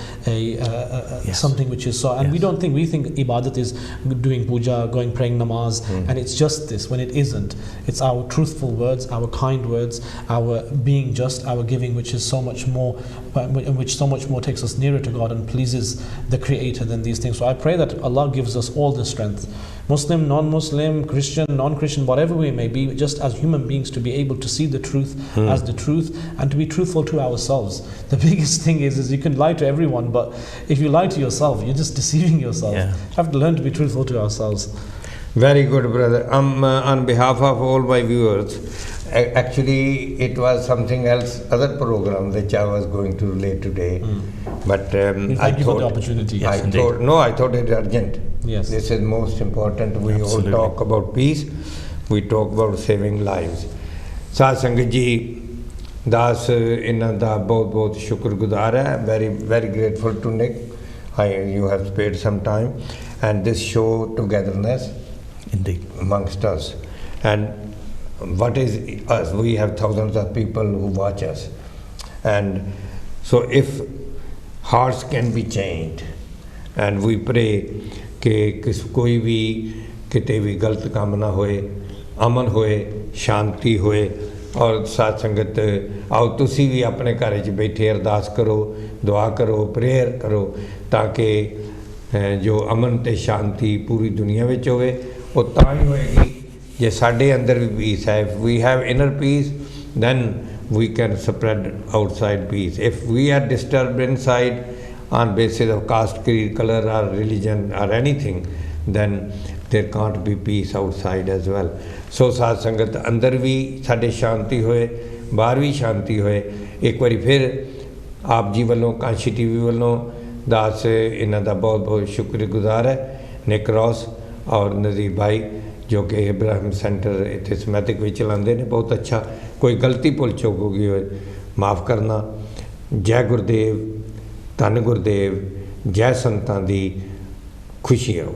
something which is so, and we think ibadat is doing puja, going praying namaz, and it's just this, when it isn't. It's our truthful words, our kind words, our being just, our giving, which is so much more, which so much more takes us nearer to God and pleases the Creator than these things. So I pray that Allah gives us all the strength, Muslim, non-Muslim, Christian, non-Christian, whatever we may be, just as human beings, to be able to see the truth as the truth, and to be truthful to ourselves. The biggest thing is you can lie to everyone, but if you lie to yourself, you're just deceiving yourself. You have to learn to be truthful to ourselves. Very good, brother. On behalf of all my viewers, actually it was something else, other program which I was going to relate today, but thank you for the opportunity. I thought it urgent. Yes, this is most important. We all talk about peace, we talk about saving lives. Saad Sangat ji, das inna da bahut shukrguzar hai. Very grateful to Nick. You have spared some time, and this show togetherness indeed amongst us. And what is us? We have thousands of people who watch us, and so if hearts can be changed, and we pray कि कोई भी किते भी गलत काम ना होए, अमन होए, शांति होए, और साथ संगत आओ तुसी भी अपने घर च बैठे अरदास करो, दुआ करो, प्रेयर करो, ताकि जो अमन ते शांति पूरी दुनिया विच होवे, वो तां ही होएगी जे साडे अंदर भी पीस है, if we have inner peace, then we can spread outside peace. If we are disturbed inside on basis of caste, creed, color or religion or anything, then there can't be peace outside as well. So साध संगत अंदर भी साडे शांति होए, बाहर भी शांति होए। एक बारी फिर आप जी वालों, कांशी टीवी वालों दास इन्हां दा बहुत बहुत शुक्रगुजार है। निक रॉस और नज़ीर भाई जो कि इब्राहिम सेंटर इत्थे समैतिक विच चलाते हैं, बहुत अच्छा। कोई गलती भुल चुक हो गई हो माफ़ करना। जय गुरुदेव, धन गुरुदेव, जय संतां दी खुशी हो।